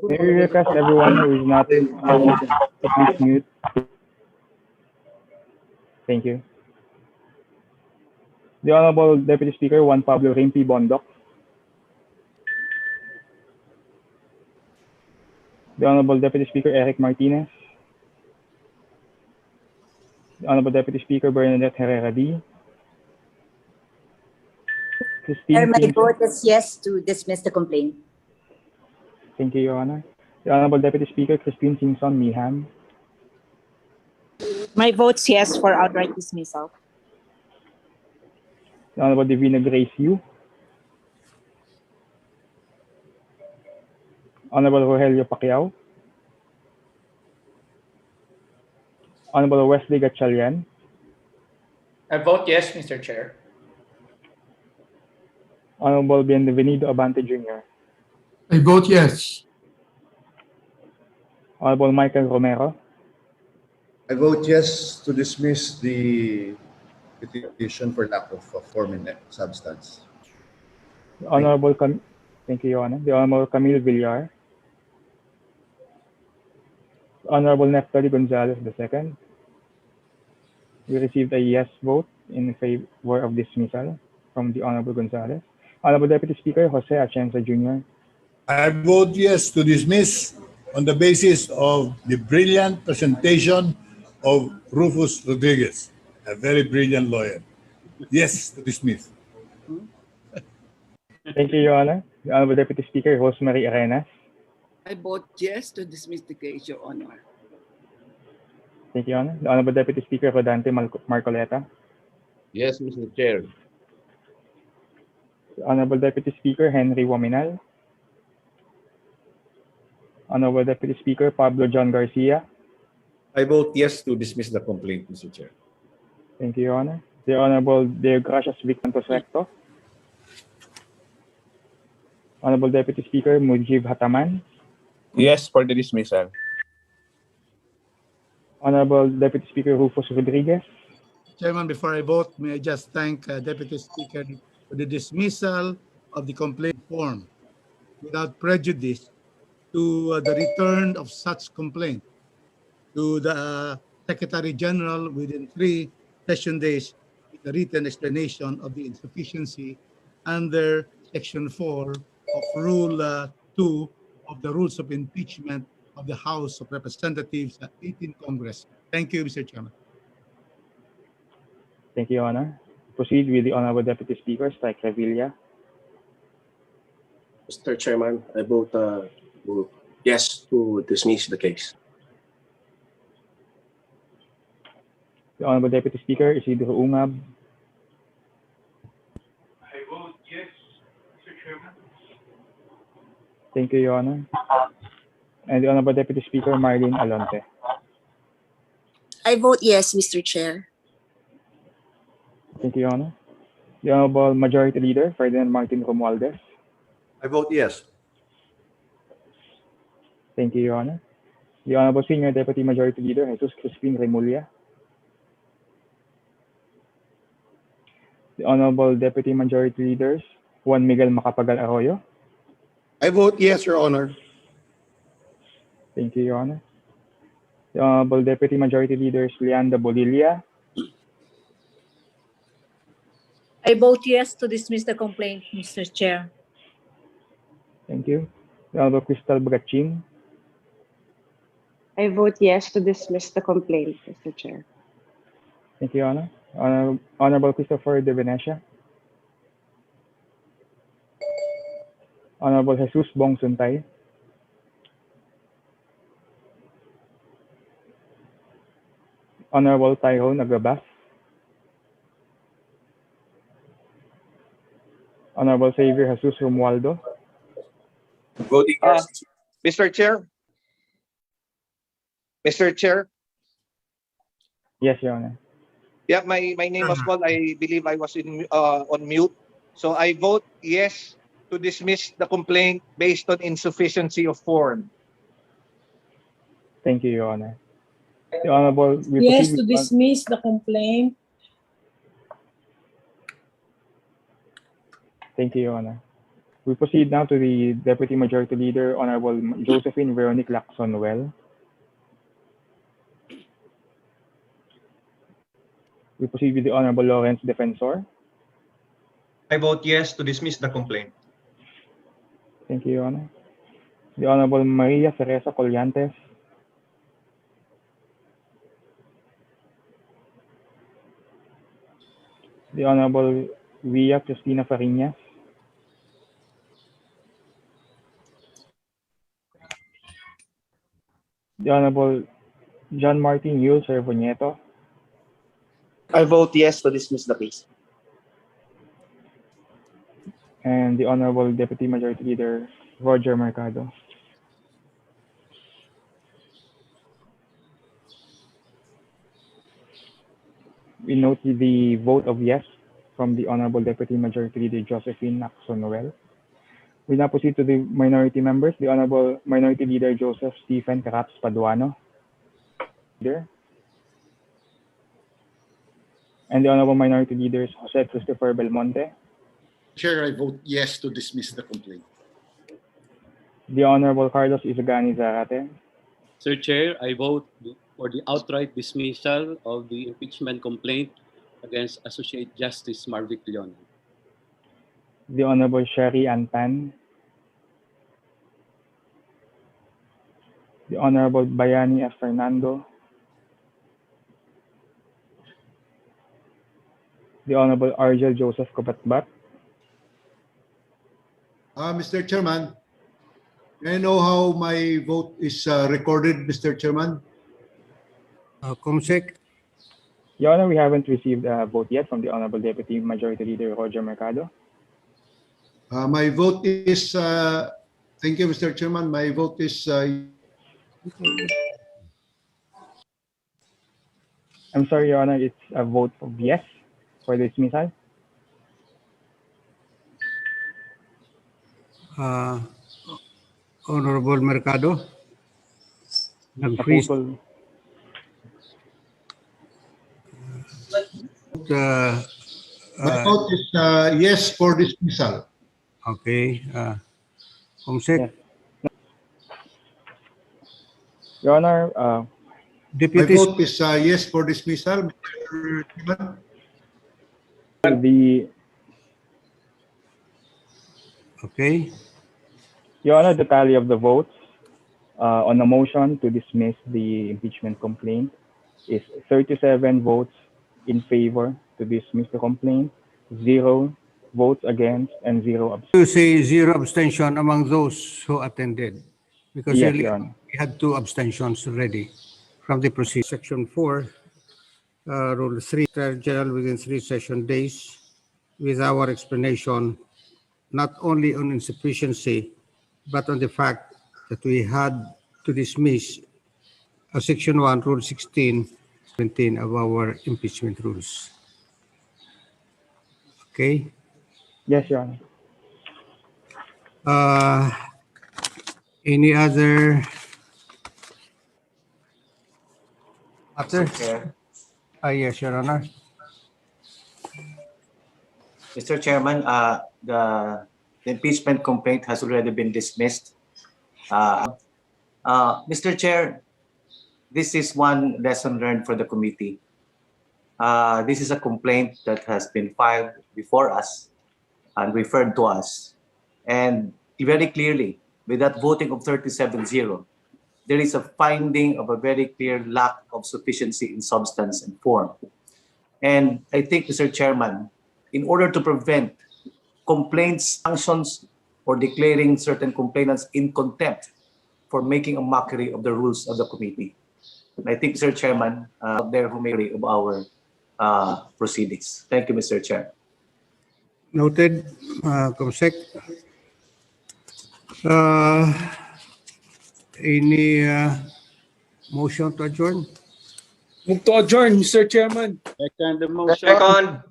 May we request everyone who is not on to please mute. Thank you. The Honorable Deputy Speaker Juan Pablo Rimpi Bondoc. The Honorable Deputy Speaker Eric Martinez. The Honorable Deputy Speaker Bernadette Herrera D. Christine My Pinto. vote is yes to dismiss the complaint. Thank you, Your Honor. The Honorable Deputy Speaker Christine Singson Miham. My vote's yes for outright dismissal. The Honorable Divina Grace Yu. Honorable Rogelio Pacquiao. Honorable Wesley Gatchalian. I vote yes, Mr. Chair. Honorable Bienvenido Abante Jr. I vote yes. Honorable Michael Romero. I vote yes to dismiss the petition for lack of form and substance. The Honorable Thank you, Your Honor. The Honorable Camille Villar. The Honorable Neftali Gonzalez II. We received a yes vote in favor of dismissal from the Honorable Gonzalez. Honorable Deputy Speaker Jose Atienza Jr. I vote yes to dismiss on the basis of the brilliant presentation of Rufus Rodriguez, a very brilliant lawyer. Yes to dismiss. Thank you, Your Honor. The Honorable Deputy Speaker Rosemary Arenas. I vote yes to dismiss the case, Your Honor. Thank you, Your Honor. The Honorable Deputy Speaker Rodante Marcoleta. Yes, Mr. Chair. The Honorable Deputy Speaker Henry Waminal. Honorable Deputy Speaker Pablo John Garcia. I vote yes to dismiss the complaint, Mr. Chair. Thank you, Your Honor. The Honorable De Gracias Victor Recto. Honorable Deputy Speaker Mujib Hataman. Yes for the dismissal. Honorable Deputy Speaker Rufus Rodriguez. Chairman, before I vote, may I just thank Deputy Speaker for the dismissal of the complaint form without prejudice to the return of such complaint to the Secretary General within 3 session days with a written explanation of the insufficiency under Section 4 of Rule 2 of the Rules of Impeachment of the House of Representatives at 18th Congress. Thank you, Mr. Chairman. Thank you, Your Honor. Proceed with the Honorable Deputy Speaker Strike Revilla. Mr. Chairman, I vote yes to dismiss the case. The Honorable Deputy Speaker Isidro Ungab. I vote yes, Mr. Chairman. Thank you, Your Honor. And the Honorable Deputy Speaker Marlene Alonte. I vote yes, Mr. Chair. Thank you, Your Honor. The Honorable Majority Leader Ferdinand Martin Romualdez. I vote yes. Thank you, Your Honor. The Honorable Senior Deputy Majority Leader Jesus Crispin Remulla. The Honorable Deputy Majority Leaders Juan Miguel Macapagal Arroyo. I vote yes, Your Honor. Thank you, Your Honor. The Honorable Deputy Majority Leaders Leanda Bolilia. I vote yes to dismiss the complaint, Mr. Chair. Thank you. The Honorable Crystal Bagachin. I vote yes to dismiss the complaint, Mr. Chair. Thank you, Your Honor. Honorable Christopher De Venecia. Honorable Jesus Bong Suntay, Honorable Tyrone Agrabas, Honorable Xavier Jesus Romualdo, Voting yes. Mr. Chair? Mr. Chair? yes, Your Honor. Yeah, my name was called. I believe I was on mute. So I vote yes to dismiss the complaint based on insufficiency of form. Thank you, Your Honor. The Honorable, we Yes proceed to with dismiss the complaint. Thank you, Your Honor. We proceed now to the Deputy Majority Leader, Honorable Josephine Veronique Lacson-Well. We proceed with the Honorable Lawrence Defensor. I vote yes to dismiss the complaint. Thank you, Your Honor. The Honorable Maria Teresa Collantes. The Honorable Via Cristina Fariñas. The Honorable John Martin Yul Cervonieto. I vote yes to dismiss the case. And the Honorable Deputy Majority Leader Roger Mercado. We note the vote of yes from the Honorable Deputy Majority Leader Josephine Lacson-Well. We now proceed to the minority members. The Honorable Minority Leader Joseph Stephen Caraps Paduano. And the Honorable Minority Leaders Jose Christopher Belmonte. Chair, I vote yes to dismiss the complaint. The Honorable Carlos Isagani Zarate. Sir Chair, I vote for the outright dismissal of the impeachment complaint against Associate Justice Marvic Leonen. The Honorable Sherry Antan. The Honorable Bayani F. Fernando. The Honorable Argel Joseph Cobatbat. Mr. Chairman, may I know how my vote is recorded, Mr. Chairman? Comsec. Your Honor, we haven't received a vote yet from the Honorable Deputy Majority Leader Roger Mercado. My vote is, thank you, Mr. Chairman. My vote is, I'm sorry, Your Honor, it's a vote of yes for dismissal. Honorable Mercado. Nag-freeze. my vote is yes for dismissal. Okay. Comsec. Yes. Your Honor, My vote is yes for dismissal, Mr. Chairman. Okay. Your Honor, the tally of the votes on the motion to dismiss the impeachment complaint is 37 votes in favor to dismiss the complaint, 0 votes against, and 0 abstentions. You say 0 abstention among those who attended, because Yes, earlier Your Honor. we had 2 abstentions already from the procedure. Section 4, Rule 3, General within 3 session days, with our explanation not only on insufficiency, but on the fact that we had to dismiss Section 1, Rule 16, 17 of our impeachment rules. Okay? Yes, Your Honor. Any other matter? Yes, Your Honor. Mr. Chairman, the impeachment complaint has already been dismissed. Mr. Chair, this is one lesson learned for the committee. This is a complaint that has been filed before us and referred to us. And very clearly, with that voting of 37-0, there is a finding of a very clear lack of sufficiency in substance and form. And I think, Mr. Chairman, in order to prevent complaints, sanctions or declaring certain complainants in contempt for making a mockery of the rules of the committee. And I think, Mr. Chairman, there who may of our proceedings. Thank you, Mr. Chair. Noted, Comsec. Any motion to adjourn? Move to adjourn, Mr. Chairman. Second the motion. Second.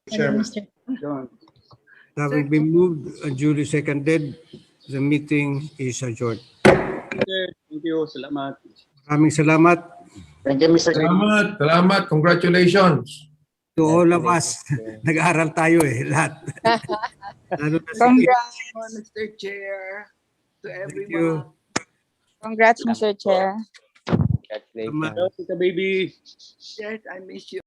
Chairman. Adjourn. Having been moved and duly seconded, the meeting is adjourned. Okay, thank you. Salamat. Maraming salamat Thank you, Mr. Chairman. Salamat. Congratulations. to all of us. Nag-aaral tayo lahat. Lalo na si Congrats, Mr. Chair, to Thank you. everyone. Congrats, Mr. Chair. Congratulations. Baby. Yes, I miss you.